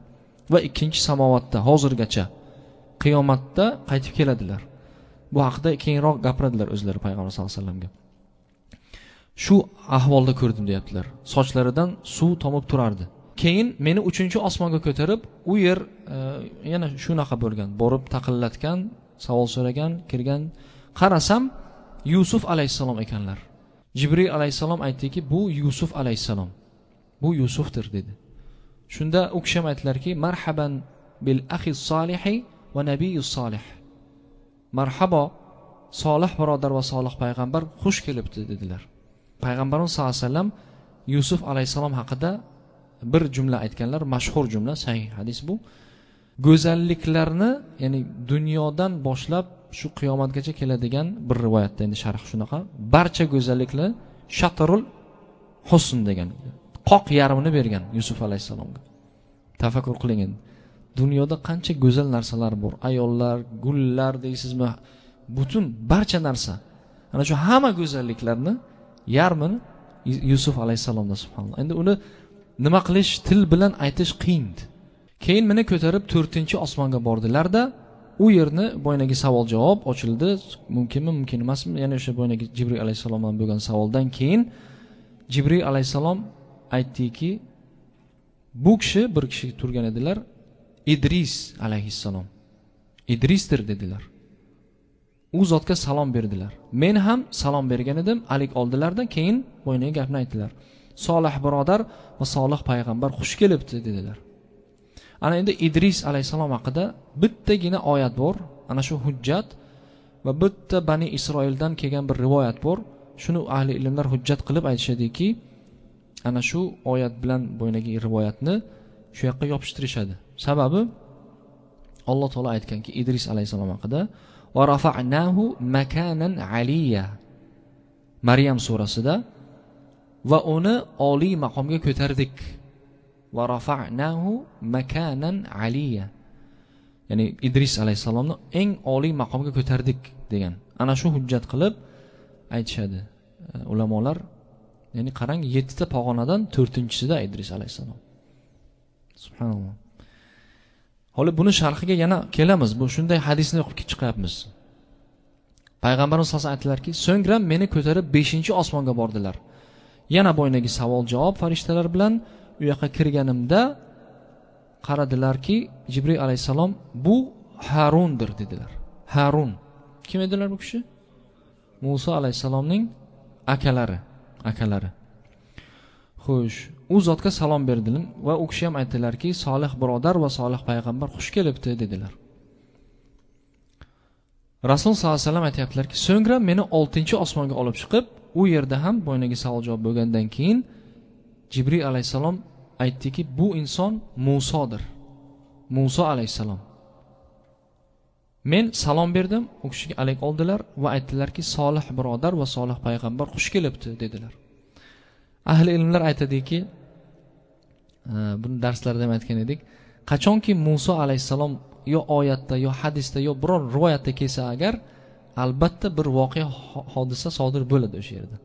Va ikkinchi samovatda hozirgacha qiyomatda qaytib keladilar. Bu haqida keyinroq gapiradilar o'zlari payg'ambar sollallohu alayhi vasallamga. Shu ahvolda ko'rdim deyaptilar. Sochlaridan suv tomib turardi. Keyin meni 3-osmonga ko'tarib, u yer yana shunaqa bo'lgan. Borib taqillatgan, savol so'ragan, kirgan. Qarasam, Yusuf alayhisalom ekanlar. Jibril alayhisalom aytdiki, bu Yusuf alayhisalom. Bu Yusufdir dedi. Shunda u kishi ham aytdilarki, marhaban bil axi solihi va nabiyyus solih. Marhabo, solih birodar va solih payg'ambar xush kelibdi dedilar. Payg'ambarimiz sollallohu alayhi vasallam Yusuf alayhisalom haqida bir jumla aytganlar, mashhur jumla, sahih hadis bu. Go'zalliklarni, ya'ni dunyodan boshlab shu qiyomatgacha keladigan bir rivoyatda endi sharh shunaqa. Barcha go'zalliklar shatrul husn degan. Qoq yarmini bergan Yusuf alayhisalomga. Tafakkur qiling endi. Dunyoda qancha go'zal narsalar bor. Ayollar, gullar deysizmi? Butun barcha narsa. Ana shu hamma go'zalliklarni yarmini Yusuf alayhisalomda subhanalloh. Endi uni nima qilish, til bilan aytish qiyin. Keyin meni ko'tarib 4-osmonga bordilar-da, u yerni bo'ynagi savol-javob ochildi. Mumkinmi, mumkin emasmi? Ya'ni o'sha bo'ynagi Jibril alayhisalomdan bo'lgan savoldan keyin Jibril alayhisalom aytdiki, bu kishi bir kishi turgan edilar, Idris alayhissalom. Idrisdir dedilar. U zotga salom berdilar. Men ham salom bergan edim, alik oldilardan keyin bo'ynaga gapni aytdilar. Solih birodar va solih payg'ambar xush kelibdi dedilar. Ana endi Idris alayhisalom haqida bittagina oyat bor, ana shu hujjat va bitta Bani Isroildan kelgan bir rivoyat bor. Shuni ahli ilmlar hujjat qilib aytishadiki, ana shu oyat bilan bo'ynagi rivoyatni shu yoqqa yopishtirishadi. Sababi Alloh taolo aytganki, Idris alayhisalom haqida va rafa'nahu makanan aliyya. Maryam surasida va uni oliy maqomga ko'tardik. Va rafa'nahu makanan aliyya. Ya'ni Idris alayhisalomni eng oliy maqomga ko'tardik degan. Ana shu hujjat qilib aytishadi ulamolar. Ya'ni qarang, 7 ta pog'onadan 4-chisida Idris alayhisalom. Subhanalloh. Hali buni sharhiga yana kelamiz. Bu shunday hadisni o'qib chiqyapmiz. Payg'ambarimiz sollallohu alayhi vasallam aytdilarki, so'ngra meni ko'tarib 5-osmonga bordilar. Yana bo'ynagi savol-javob farishtalar bilan u yoqqa kirganimda qaradilarki, Jibril alayhisalom bu Harundir dedilar. Harun. Kim edilar bu kishi? Musa alayhisalomning akalari. Xo'sh, u zotga salom berdim va u kishi ham aytdilarki, solih birodar va solih payg'ambar xush kelibdi dedilar. Rasul sollallohu alayhi vasallam aytayaptilarki, so'ngra meni 6-osmonga olib chiqib, u yerda ham bo'ynagi savol-javob bo'lgandan keyin Jibril alayhisalom aytdiki, bu inson Musodir. Muso alayhisalom. Men salom berdim, u kishiga alik oldilar va aytdilarki, solih birodar va solih payg'ambar xush kelibdi dedilar. Ahli ilmlar aytadiki, buni darslarda ham aytgan edik, qachonki Muso alayhisalom yo oyatda yo hadisda yo biror rivoyatda kelsa agar, albatta bir voqea hodisa sodir bo'ladi o'sha yerda.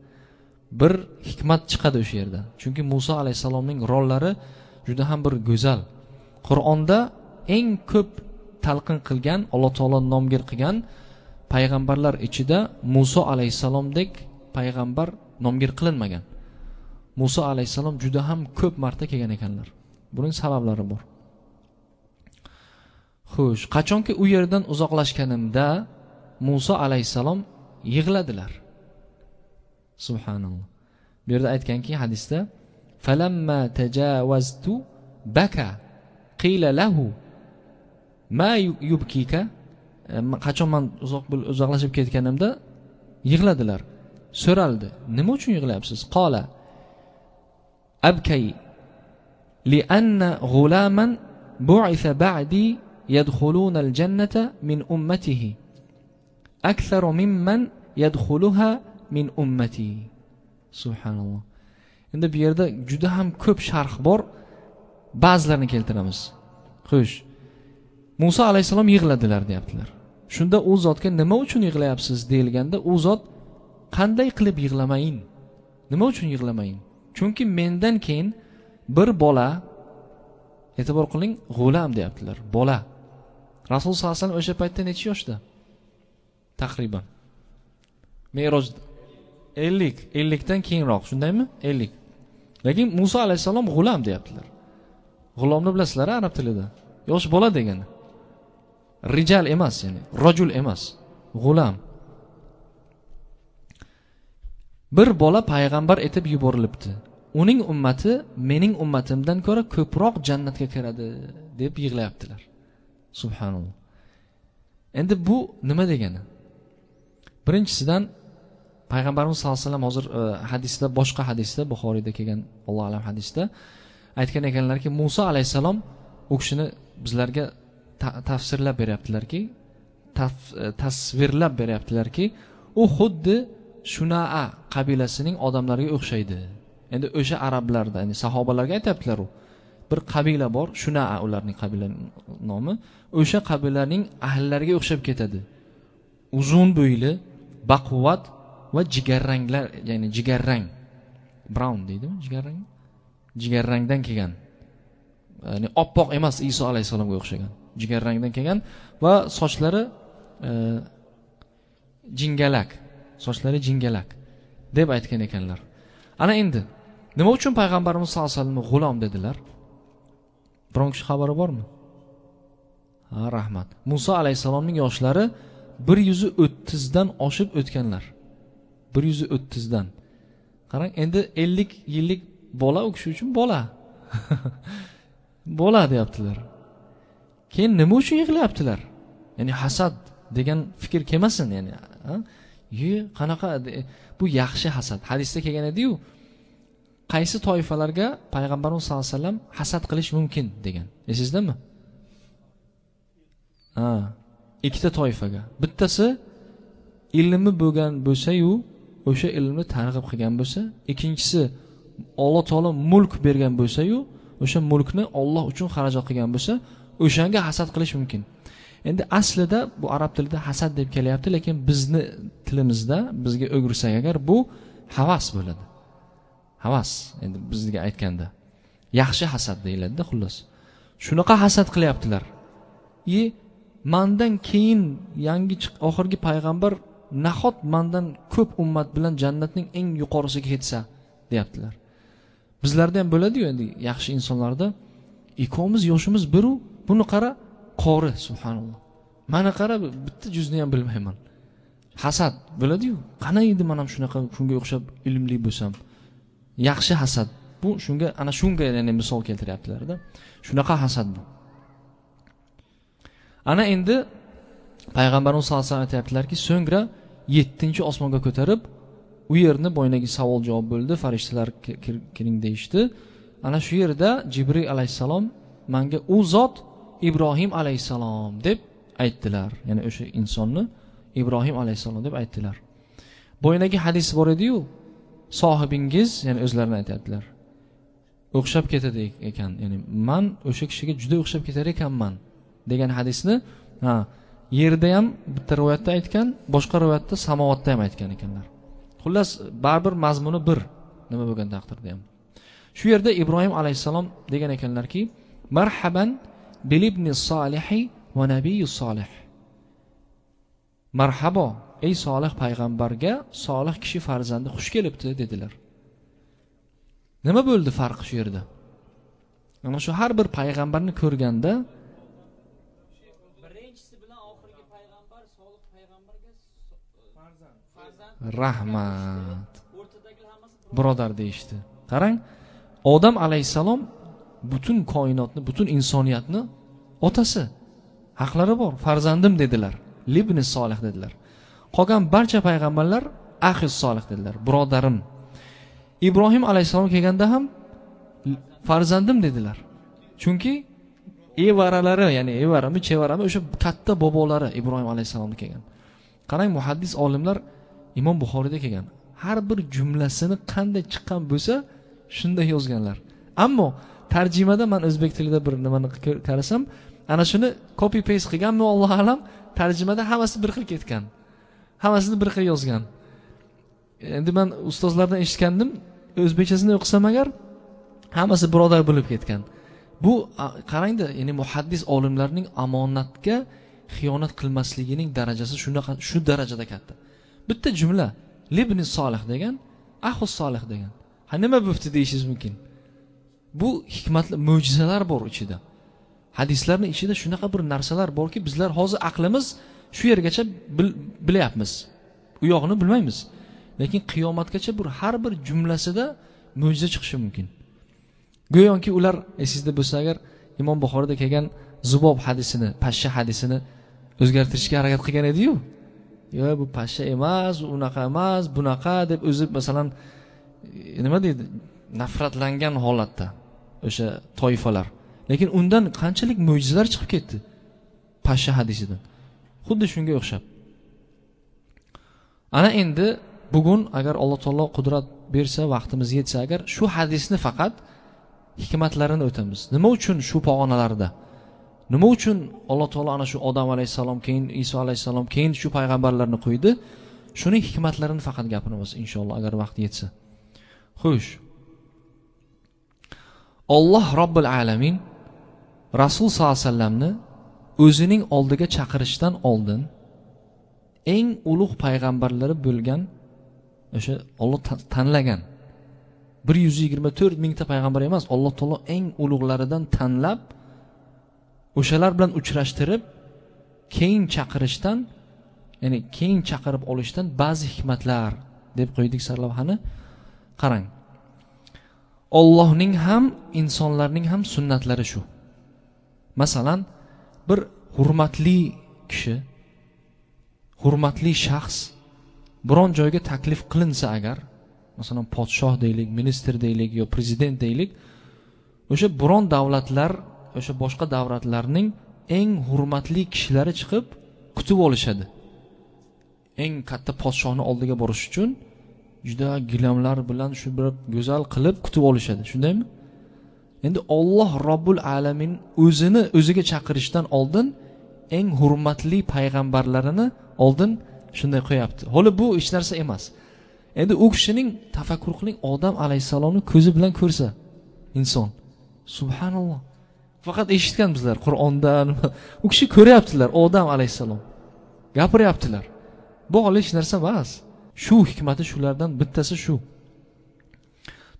bir hikmat chiqadi o'sha yerdan. Chunki Muso alayhisalomning rollari juda ham bir go'zal. Qur'onda eng ko'p talqin qilgan, Alloh taolo nomgir qilgan payg'ambarlar ichida Muso alayhisalomdek payg'ambar nomgir qilinmagan. Muso alayhisalom juda ham ko'p marta kelgan ekanlar. Buning sabablari bor. Xo'sh, qachonki u yerdan uzoqlashganimda Muso alayhisalom yig'ladilar. Subhanalloh. Bu yerda aytganki hadisda falamma tajawaztu baka qila lahu ma yubkika, qachon men uzoqlashib ketganimda yig'ladilar. So'raldi, nima uchun yig'layapsiz? Qala abkay li anna ghulaman bu'itha ba'di yadkhuluna al-jannata min ummatihi akthar mimman yadkhuluha min ummati. Subhanalloh. Endi bu yerda juda ham ko'p sharh bor. Ba'zilarini keltiramiz. Xo'sh. Muso alayhisalom yig'ladilar deyaptilar. Shunda u zotga nima uchun yig'layapsiz deyilganda, u zot qanday qilib yig'lamayin? Nima uchun yig'lamayin? Chunki mendan keyin bir bola, e'tibor qiling, g'ulam deyaptilar, bola. Rasul sollallohu alayhi vasallam o'sha paytda necha yoshda? Taqriban Me'roj 50 dan keyinroq, shundaymi? 50. Lekin Muso alayhisalom g'ulam deyaptilar. G'ulomni bilasizlar arab tilida. Yosh bola degani. Rijal emas, ya'ni rajul emas, g'ulam. Bir bola payg'ambar etib yuborilibdi. Uning ummati mening ummatimdan ko'ra ko'proq jannatga kiradi deb yig'layaptilar. Subhanalloh. Endi bu nima degani? Birinchisidan payg'ambarimiz sollallohu alayhi vasallam hozir hadisda, boshqa hadisda, Buxoriyda kelgan Alloh alam hadisda aytgan ekanlarki, Muso alayhisalom u kishini bizlarga tafsirlab beryaptilarki, tasvirlab beryaptilarki, u xuddi Shunaa qabilasining odamlariga o'xshaydi. Endi o'sha arablarda, ya'ni sahobalarga aytibdilar, u bir qabila bor, Shunaa ularning qabila nomi, o'sha qabilaning ahllariga o'xshab ketadi. Uzun bo'yli, baquvvat va jigarranglar, ya'ni jigarrang, brown deydimi, jigarrang? Jigarrangdan kelgan. Ya'ni oppoq emas, Iso alayhisalomga o'xshagan. Jigarrangdan kelgan va sochlari jingalak, sochlari jingalak deb aytgan ekanlar. Ana endi nima uchun payg'ambarimiz sollallohu alayhi vasallamni g'ulom dedilar? Biron kishi xabari bormi? Ha, rahmat. Muso alayhisalomning yoshlari 130 dan oshib o'tganlar. 130 dan. Qarang, endi 50 yillik bola u kishi uchun bola. Bola deyaptilar. Keyin nima uchun yig'layaptilar? Ya'ni hasad degan fikr kelmasin, ya'ni. Qanaqa bu yaxshi hasad. Hadisda kelgan edi-yu, qaysi toifalarga payg'ambarimiz sollallohu alayhi vasallam hasad qilish mumkin degan. Esizdami? Ikkita toifaga. Bittasi ilmi bo'lgan bo'lsa-yu, o'sha ilmni targ'ib qilgan bo'lsa, ikkinchisi Alloh taolo mulk bergan bo'lsa-yu, o'sha mulkni Alloh uchun xarajat qilgan bo'lsa, o'shanga hasad qilish mumkin. Endi aslida bu arab tilida hasad deb kelyapti, lekin bizni tilimizda bizga o'girsak agar bu havas bo'ladi. Havas, endi bizga aytganda yaxshi hasad deyiladi-da, xullas. Shunaqa hasad qilyaptilar. Mendan keyin yangi oxirgi payg'ambar nahot mendan ko'p ummat bilan jannatning eng yuqorisiga ketsa deyaptilar. Bizlarda ham bo'ladi-ku, endi yaxshi insonlarda ikkovimiz yoshimiz biru, buni qara, qori, subhanalloh. Mana qara, bitta juzni ham bilmayman. Hasad bo'ladi-ku. Qana edi men ham shunaqa, shunga o'xshab ilmli bo'lsam. Yaxshi hasad. Bu shunga ya'ni misol keltiryaptilar-da. Shunaqa hasad bu. Ana endi payg'ambarimiz sollallohu alayhi vasallam aytibdilarki, so'ngra 7-osmonga ko'tarib, u yerni boynagi savol javob bo'ldi, farishtalar kiring deyishdi. Ana shu yerda Jibril alayhisalom menga u zot Ibrohim alayhisalom deb aytdilar. Ya'ni o'sha insonni Ibrohim alayhisalom deb aytdilar. Boynagi hadis bor edi-yu, sohibingiz, ya'ni o'zlarini aytadilar, o'xshab ketadi ekan. Ya'ni men o'sha kishiga juda o'xshab ketar ekanman degan hadisni yerda ham bitta rivoyatda aytgan, boshqa rivoyatda samovatda ham aytgan ekanlar. Xullas baribir mazmuni bir nima bo'lgan taqdirda ham. Shu yerda Ibrohim alayhisalom degan ekanlarki, marhaban bil ibni solihi va nabiyyi solih. Marhabo ey solih payg'ambarga solih kishi farzandi xush kelibdi dedilar. Nima bo'ldi farq shu yerda? Mana shu har bir payg'ambarni ko'rganda birinchisi bilan oxirgi payg'ambar solih payg'ambarga farzand rahmat o'rtadagilar hammasi birodar deyishdi. Qarang, Odam alayhisalom butun koinotni, butun insoniyatni otasi. Haqlari bor, farzandim dedilar. Libni solih dedilar. Qolgan barcha payg'ambarlar axis solih dedilar, birodarim. Ibrohim alayhisalom kelganda ham farzandim dedilar. Chunki evaralari, ya'ni evarami, chevarami o'sha katta bobolari Ibrohim alayhisalomga kelgan. Qarang, muhaddis olimlar Imom Buxoriyda kelgan. Har bir jumlasini qanday chiqqan bo'lsa, shunday yozganlar. Ammo tarjimada men o'zbek tilida bir nimani qarasam, ana shuni copy paste qilganmi Alloh alam, tarjimada hammasi bir xil ketgan. Hammasini bir xil yozgan. Endi men ustozlardan eshitgandim, o'zbekchasini o'qisam agar hammasi birodar bo'lib ketgan. Bu qarangda, ya'ni muhaddis olimlarning omonatga xiyonat qilmasligining darajasi shu darajada katta. Bitta jumla libni solih degan, ahus solih degan. Ha nima bo'pti deyishingiz mumkin. Bu hikmatli mo'jizalar bor ichida. Hadislarning ichida shunaqa bir narsalar borki, bizlar hozir aqlimiz shu yergacha bilyapmiz. U yog'ini bilmaymiz. Lekin qiyomatgacha har bir jumlasida mo'jiza chiqishi mumkin. Go'yoki ular esingizda bo'lsa agar Imom Buxoriyda kelgan Zubob hadisini, pashsha hadisini o'zgartirishga harakat qilgan edi-yu. Yo'q, bu pashsha emas, unaqa emas, bunaqa deb o'zi masalan nima deydi? Nafratlangan holatda o'sha toifalar. Lekin undan qanchalik mo'jizalar chiqib ketdi pashsha hadisidan. Xuddi shunga o'xshab. Ana endi bugun agar Alloh taolo qudrat bersa, vaqtimiz yetsa agar shu hadisni faqat hikmatlarini o'tamiz. Nima uchun shu pog'onalarda? Nima uchun Alloh taolo ana shu Odam alayhisalom, keyin Iso alayhisalom, keyin shu payg'ambarlarni qo'ydi? Shuning hikmatlarini faqat gapiramiz inshaalloh agar vaqt yetsa. Xo'sh. Alloh Robbil alamin Rasul sollallohu alayhi vasallamni o'zining oldiga chaqirishdan oldin eng ulug' payg'ambarlari bo'lgan o'sha Alloh tanlagan 124 mingta payg'ambar emas, Alloh taolo eng ulug'laridan tanlab o'shalar bilan uchrashtirib keyin chaqirishdan, ya'ni keyin chaqirib olishdan ba'zi hikmatlar deb qo'ydik sarlavhani. Qarang. Allohning ham, insonlarning ham sunnatlari shu. Masalan, bir hurmatli kishi, hurmatli shaxs biron joyga taklif qilinsa agar, masalan podshoh deylik, ministr deylik yo prezident deylik, o'sha biron davlatlar, o'sha boshqa davlatlarning eng hurmatli kishilari chiqib kutib olishadi. Eng katta podshohning oldiga borish uchun juda gilamlar bilan shu bir go'zal qilib kutib olishadi. Shundaymi? Endi Alloh Robbul alamin o'ziga chaqirishdan oldin eng hurmatli payg'ambarlarini oldin shunday qo'yapti. Holi bu hech narsa emas. Endi u kishining tafakkur qiling, Odam alayhisalomni ko'zi bilan ko'rsa inson. Subhanalloh. Faqat eshitgan bizlar Qur'ondan. U kishi ko'ryaptilar, Odam alayhisalom. Gapiryaptilar. Bu hech narsa emas. Shu hikmati shulardan bittasi shu.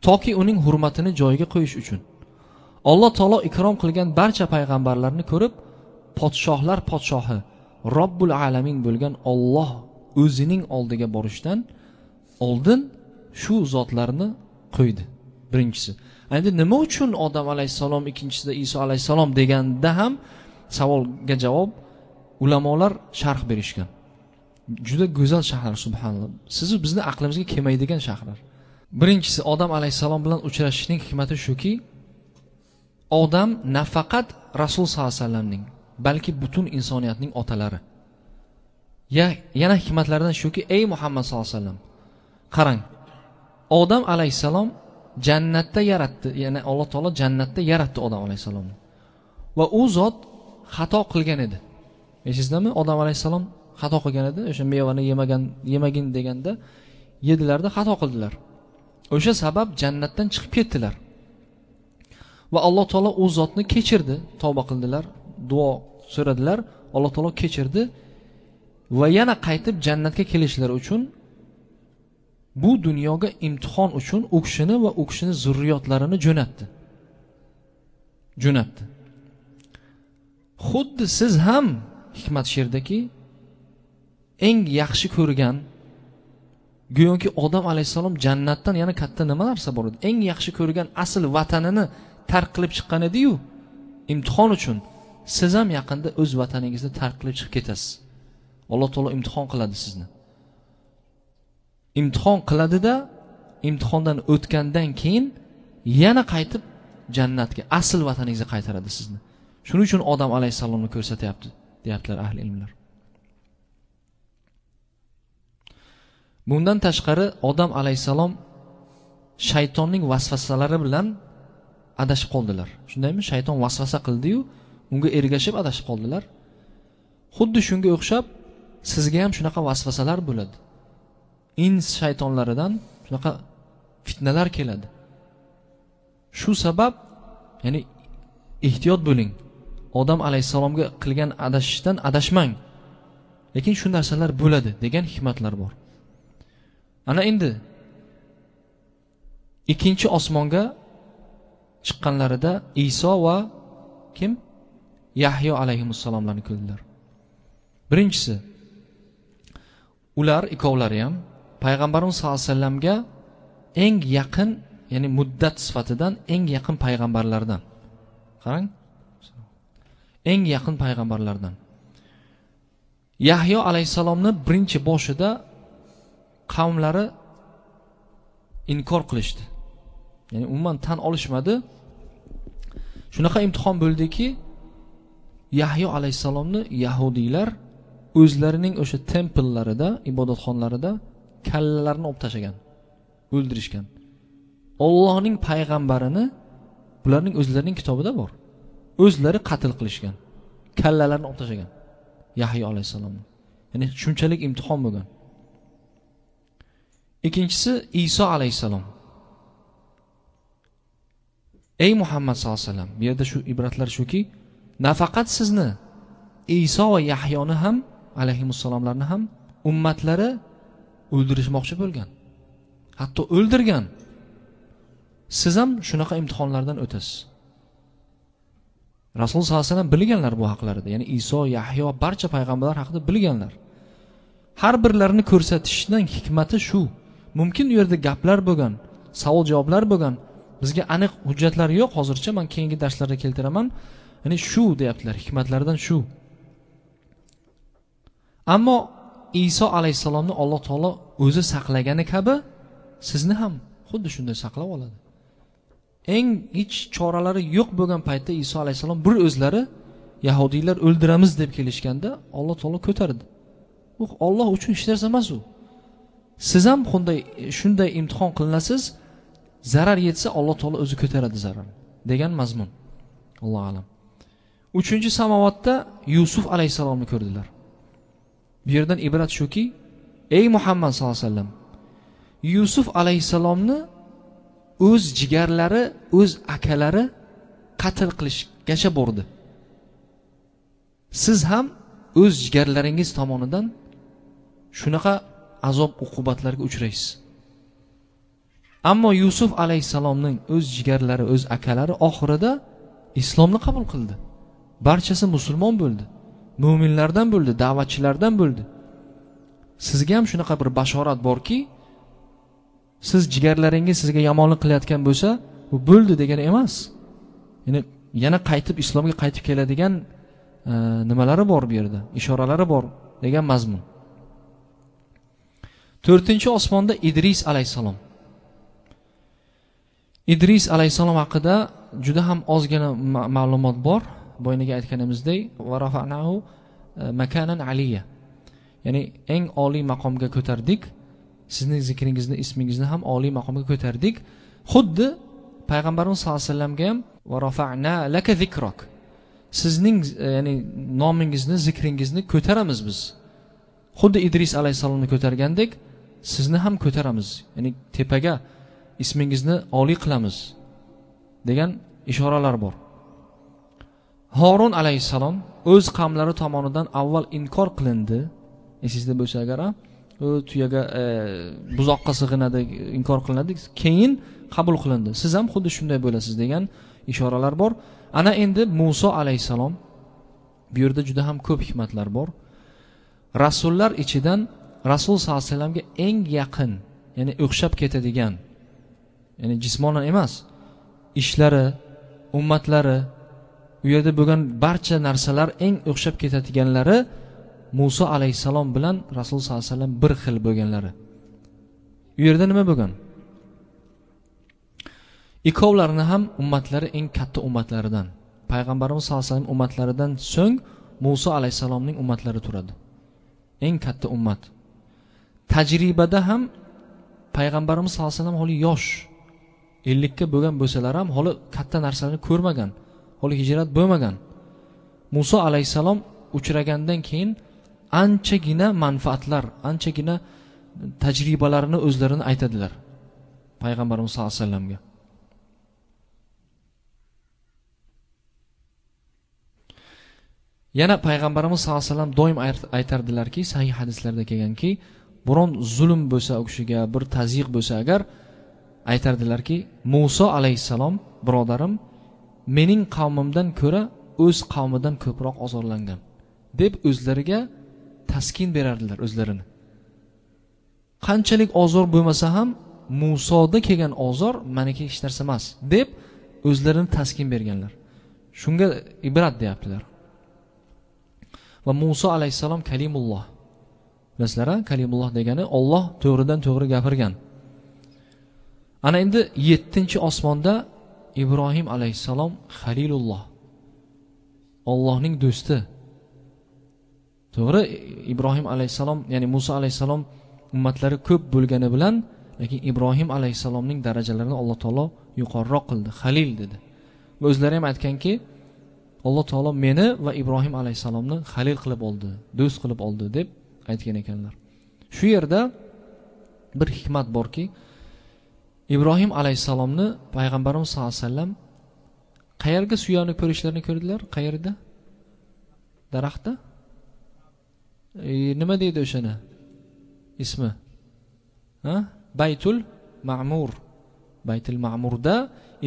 Toki uning hurmatini joyiga qo'yish uchun. Alloh taolo ikrom qilgan barcha payg'ambarlarni ko'rib, podshohlar podshohi, Robbul alamin bo'lgan Alloh o'zining oldiga borishdan oldin shu zotlarni qo'ydi. Birinchisi. Endi nima uchun Odam alayhisalom, ikkinchisida Iso alayhisalom deganda ham savolga javob ulamolar sharh berishgan. Juda go'zal shaharlar, subhanalloh. Siz bizni aqlimizga kelmaydigan shaharlar. Birinchisi, Odam alayhisalom bilan uchrashishning hikmati shuki, Odam nafaqat Rasul sollallohu alayhi vasallamning, balki butun insoniyatning otalari. Yana hikmatlardan shuki, ey Muhammad sollallohu alayhi vasallam, qarang. Odam alayhisalom jannatda yaratdi, ya'ni Alloh taolo jannatda yaratdi Odam alayhisalomni. Va u zot xato qilgan edi. Esingizmi? Odam alayhisalom xato qilgan edi, o'sha mevani yemagin deganda yedilarda xato qildilar. O'sha sabab jannatdan chiqib ketdilar. Va Alloh taolo u zotni kechirdi, tavba qildilar, duo so'radilar, Alloh taolo kechirdi va yana qaytib jannatga kelishlari uchun bu dunyoga imtihon uchun u kishini va u kishini zurriyotlarini jo'natdi. Xuddi siz ham hikmat sherdaki eng yaxshi ko'rgan go'yoki Odam alayhissalom jannatdan yana katta nima narsa bor edi. Eng yaxshi ko'rgan asl vatanini tark qilib chiqqan edi-yu, imtihon uchun siz ham yaqinda o'z vataningizni tark qilib chiqib ketasiz. Alloh taolo imtihon qiladi sizni. Imtihon qiladida, imtihondan o'tgandan keyin yana qaytib jannatga, asl vataningizga qaytaradi sizni. Shuning uchun Odam alayhissalomni ko'rsatyapti, deyaptilar ahli ilmlar. Bundan tashqari Odam alayhissalom shaytonning vasvasalari bilan adashib qoldilar. Shundaymi? Shayton vasvasa qildi-yu, unga ergashib adashib qoldilar. Xuddi shunga o'xshab sizga ham shunaqa vasvasalar bo'ladi. Ins shaytonlaridan shunaqa fitnalar keladi. Shu sabab, ya'ni ehtiyot bo'ling. Odam alayhissalomga qilgan adashishdan adashmang. Lekin shu narsalar bo'ladi degan hikmatlar bor. Ana endi ikkinchi osmonga chiqqanlarida Iso va kim? Yahyo alayhimussalomlarni ko'rdilar. Birinchisi, ular ikkovlari ham payg'ambarimiz sollallohu alayhi vasallamga eng yaqin, ya'ni muddat sifatidan eng yaqin payg'ambarlardan. Qarang. Eng yaqin payg'ambarlardan. Yahyo alayhisalomni birinchi boshida qavmlari inkor qilishdi. Ya'ni umuman tan olishmadi. Shunaqa imtihon bo'ldiki, Yahyo alayhisalomni yahudiylar o'zlarining o'sha tempellarida, ibodatxonlarida kallalarini olib tashagan, o'ldirishgan. Allohning payg'ambarini bularning o'zlarining kitobida bor. O'zlari qatl qilishgan, kallalarini olib tashagan Yahyo alayhisalomni. Ya'ni shunchalik imtihon bo'lgan. Ikkinchisi Iso alayhisalom. Ey Muhammad sallallohu alayhi vasallam, bu yerda shu ibratlar shuki, nafaqat sizni Iso va Yahyoni ham alayhimussalomlarni ham ummatlari o'ldirishmoqchi bo'lgan. Hatto o'ldirgan. Siz ham shunaqa imtihonlardan o'tasiz. Rasul sollallohu alayhi vasallam bilganlar bu haqlarida. Ya'ni Iso, Yahyo barcha payg'ambarlar haqida bilganlar. Har birlarini ko'rsatishning hikmati shu. Mumkin u yerda gaplar bo'lgan, savol-javoblar bo'lgan. Bizga aniq hujjatlar yo'q hozircha, men keyingi darslarda keltiraman. Ya'ni shu deyaptilar, hikmatlardan shu. Ammo Iso alayhisalomni Alloh taolo o'zi saqlagani kabi sizni ham xuddi shunday saqlab oladi. Eng hech choralari yo'q bo'lgan paytda Iso alayhisalom bir o'zlari yahudiylar o'ldiramiz deb kelishganda Alloh taolo ko'tardi. Bu Alloh uchun hech narsa emas u. Siz ham shunday imtihon qilinasiz, zarar yetsa Alloh taolo o'zi ko'taradi zararni degan mazmun. Alloh alam. 3-samovatda Yusuf alayhisalomni ko'rdilar. Bu yerdan ibrat shuki, ey Muhammad sallallohu alayhi vasallam, Yusuf alayhisalomni o'z jigarlari, o'z akalari qatl qilishgacha bordi. Siz ham o'z jigarlaringiz tomonidan shunaqa azob uqubatlarga uchraysiz. Ammo Yusuf alayhisalomning o'z jigarlari, o'z akalari oxirida islomni qabul qildi. Barchasi musulmon bo'ldi. Mu'minlardan bo'ldi, da'vatchilardan bo'ldi. Sizga ham shunaqa bir bashorat borki, siz jigarlaringiz sizga yomonlik qilayotgan bo'lsa, bu bo'ldi degani emas. Ya'ni yana qaytib islomga qaytib keladigan nimalari bor bu yerda, ishoralari bor degan mazmun. 4-osmonda Idris alayhisalom. Idris alayhisalom haqida juda ham ozgina ma'lumot bor. Boyniga aytganimizdek, va rafa'nahu makanan aliyya. Ya'ni eng oliy maqomga ko'tardik. Sizning zikringizni, ismingizni ham oliy maqomga ko'tardik. Xuddi payg'ambarimiz sollallohu alayhi vasallamga ham va rafa'na laka zikrak. Sizning ya'ni nomingizni, zikringizni ko'taramiz biz. Xuddi Idris alayhisalomni ko'targandek, sizni ham ko'taramiz, ya'ni tepaga ismingizni oliy qilamiz degan ishoralar bor. Harun alayhissalom o'z qavmlari tomonidan avval inkor qilindi. Esingizda bo'lsa agar, u tuyaga buzoqqa sig'inadi, inkor qilinadi, keyin qabul qilindi. Siz ham xuddi shunday bo'lasiz degan ishoralar bor. Ana endi Musa alayhissalom, bu yerda juda ham ko'p hikmatlar bor. Rasullar ichidan Rasul sollallohu alayhi vasallamga eng yaqin, ya'ni o'xshab ketadigan, ya'ni jismonan emas, ishlari, ummatlari, u yerda bo'lgan barcha narsalar eng o'xshab ketadiganlari Musa alayhissalom bilan Rasul sollallohu alayhi vasallam bir xil bo'lganlari. U yerda nima bo'lgan? Ikkovlarini ham ummatlari eng katta ummatlaridan, payg'ambarimiz sollallohu alayhi vasallam ummatlaridan so'ng Musa alayhissalomning ummatlari turadi. Eng katta ummat. Tajribada ham payg'ambarimiz sollallohu alayhi vasallam hali yosh, 50 ga bo'lgan bo'lsalar ham hali katta narsalarni ko'rmagan, hali hijrat bo'lmagan. Musa alayhissalom uchragandan keyin anchagina manfaatlar, anchagina tajribalarini o'zlarini aytadilar payg'ambarimiz sollallohu alayhi vasallamga. Yana payg'ambarimiz sollallohu alayhi vasallam doim aytardilarki, sahih hadislarda kelganki, biron zulm bo'lsa, u kishiga bir tazyiq bo'lsa agar, aytardilarki, Musa alayhissalom birodarim mening qavmimdan ko'ra o'z qavmidan ko'proq ozorlangan deb o'zlariga taskin berardilar o'zlarini. Qanchalik ozor bo'lmasa ham Musoda kelgan ozor meniki hech narsa emas deb o'zlarini taskin berganlar. Shunga ibrat deyaptilar. Va Musa alayhissalom kalimulloh. Bilasizlar, kalimulloh degani Alloh to'g'ridan to'g'ri gapirgan. Ana endi 7-osmonda Ibrohim alayhissalom Xalilulloh, Allohning do'sti. To'g'ri, Ibrohim alayhissalom, ya'ni Musa alayhissalom ummatlari ko'p bo'lgani bilan, lekin Ibrohim alayhissalomning darajalarini Alloh taolo yuqoriroq qildi, Xalil dedi. Va o'zlari ham aytganki, Alloh taolo meni va Ibrohim alayhissalomni Xalil qilib oldi, do'st qilib oldi deb aytgan ekanlar. Shu yerda bir hikmat borki, Ibrohim alayhissalomni payg'ambarimiz sollallohu alayhi vasallam qayerga suyanib ko'rishlarini ko'rdilar? Qayerda? Daraxtda? Nima deydi o'shani? Ismi? Baytul Ma'mur. Baytul Ma'murda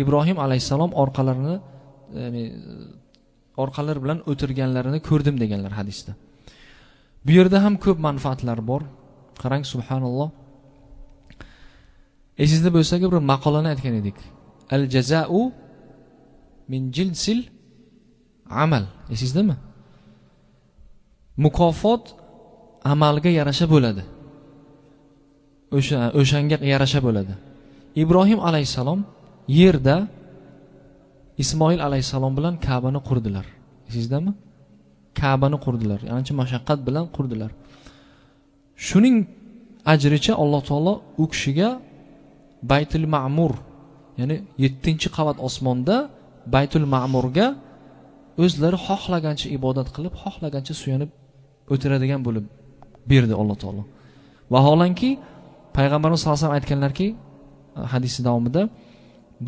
Ibrohim alayhissalom orqalarini, ya'ni orqalari bilan o'tirganlarini ko'rdim deganlar hadisda. Bu yerda ham ko'p manfaatlar bor. Qarang, subhanalloh. Esingizda bo'lsa, bir maqolani aytgan edik. Al jaza'u min jinsil amal. Esingizdami? Mukofot amalga yarasha bo'ladi. O'shanga yarasha bo'ladi. Ibrohim alayhissalom yerda Ismoil alayhissalom bilan Ka'bani qurdilar. Esingizdami? Ka'bani qurdilar. Ancha mashaqqat bilan qurdilar. Shuning ajricha Alloh taolo u kishiga Baytul Ma'mur, ya'ni 7-qavat osmonda Baytul Ma'murga o'zlari xohlagancha ibodat qilib, xohlagancha suyanib o'tiradigan bo'lib berdi Alloh taolo. Vaholanki payg'ambarimiz sollallohu alayhi vasallam aytganlarki, hadis davomida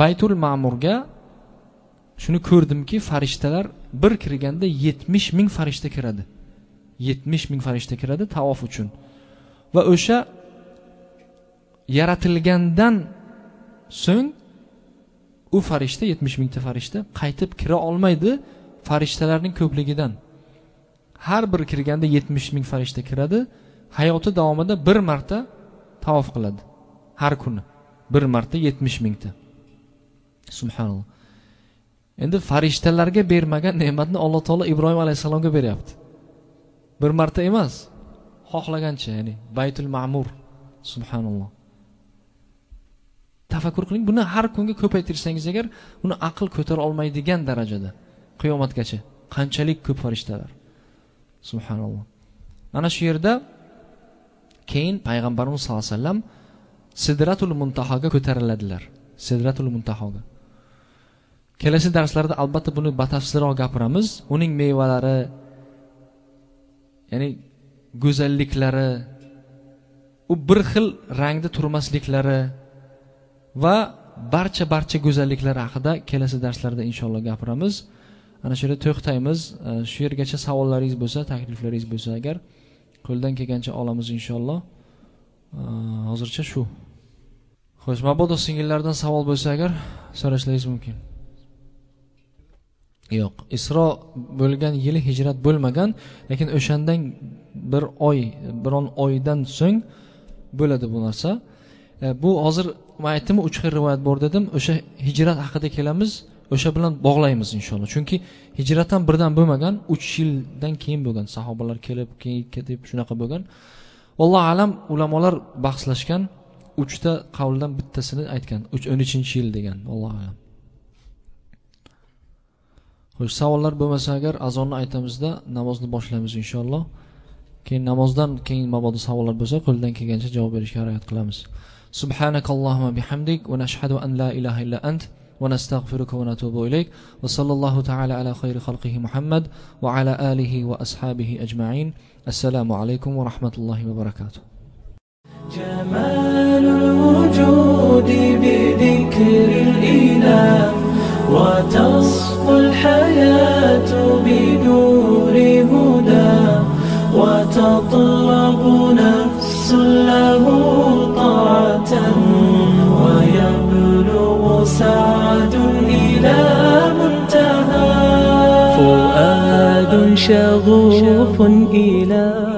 Baytul Ma'murga shuni ko'rdimki, farishtalar bir kirganda 70 ming farishta kiradi. 70 ming farishta kiradi tavof uchun. Va o'sha yaratilgandan so'ng u farishta, 70 mingta farishta qaytib kira olmaydi farishtalarning ko'pligidan. Har bir kirganda 70 ming farishta kiradi. Hayoti davomida bir marta tavof qiladi. Har kuni bir marta 70 mingta. Subhanalloh. Endi farishtalarga bermagan ne'matni Alloh taolo Ibrohim alayhisalomga beryapti. Bir marta emas, xohlagancha, ya'ni Baytul Ma'mur. Subhanalloh. Tafakkur qiling, buni har kunga ko'paytirsangiz agar, uni aql ko'tara olmaydigan darajada qiyomatgacha qanchalik ko'p farishtalar. Subhanalloh. Mana shu yerda keyin payg'ambarimiz sollallohu alayhi vasallam Sidratul Muntahoga ko'tariladilar. Sidratul Muntahoga. Kelasi darslarda albatta buni batafsilroq gapiramiz. Uning mevalari, ya'ni go'zalliklari, u bir xil rangda turmasliklari va barcha go'zalliklari haqida kelasi darslarda inshaalloh gapiramiz. Ana shu yerda to'xtaymiz. Shu yergacha savollaringiz bo'lsa, takliflaringiz bo'lsa agar qo'ldan kelgancha olamiz inshaalloh. Hozircha shu. Xo'sh, mabodo singillardan savol bo'lsa agar so'rashlaringiz mumkin. Yo'q, Isro bo'lgan yili hijrat bo'lmagan, lekin o'shandan biron oydan so'ng bo'ladi bu narsa. Bu hozir men aytdim, 3 xil rivoyat bor dedim. O'sha hijrat haqida kelamiz, o'sha bilan bog'laymiz inshaalloh. Chunki hijratdan birdan bo'lmagan, 3 yildan keyin bo'lgan. Sahobalar kelib, keyin ketib shunaqa bo'lgan. Alloh alam, ulamolar bahslashgan, 3 ta qavldan bittasini aytgan. 13-yil degan, Alloh alam. Xo'sh, savollar bo'lmasa agar azonni aytamizda namozni boshlaymiz inshaalloh. Keyin namozdan keyin mabodo savollar bo'lsa qo'ldan kelgancha javob berishga harakat qilamiz. Subhanakallohumma bihamdik va nashhadu an la ilaha illa ant va nastaghfiruka va natubu ilayk va sallallohu ta'ala ala khayri khalqihi Muhammad va ala alihi va ashabihi ajma'in. Assalomu alaykum va rahmatullohi va barakatuh. Jamalul wujudi bi dhikril ilah wa tasful hayatu bi nuri huda وتطلب نفس له طاعة ويبلغ سعد إلى منتهى فؤاد شغوف إلى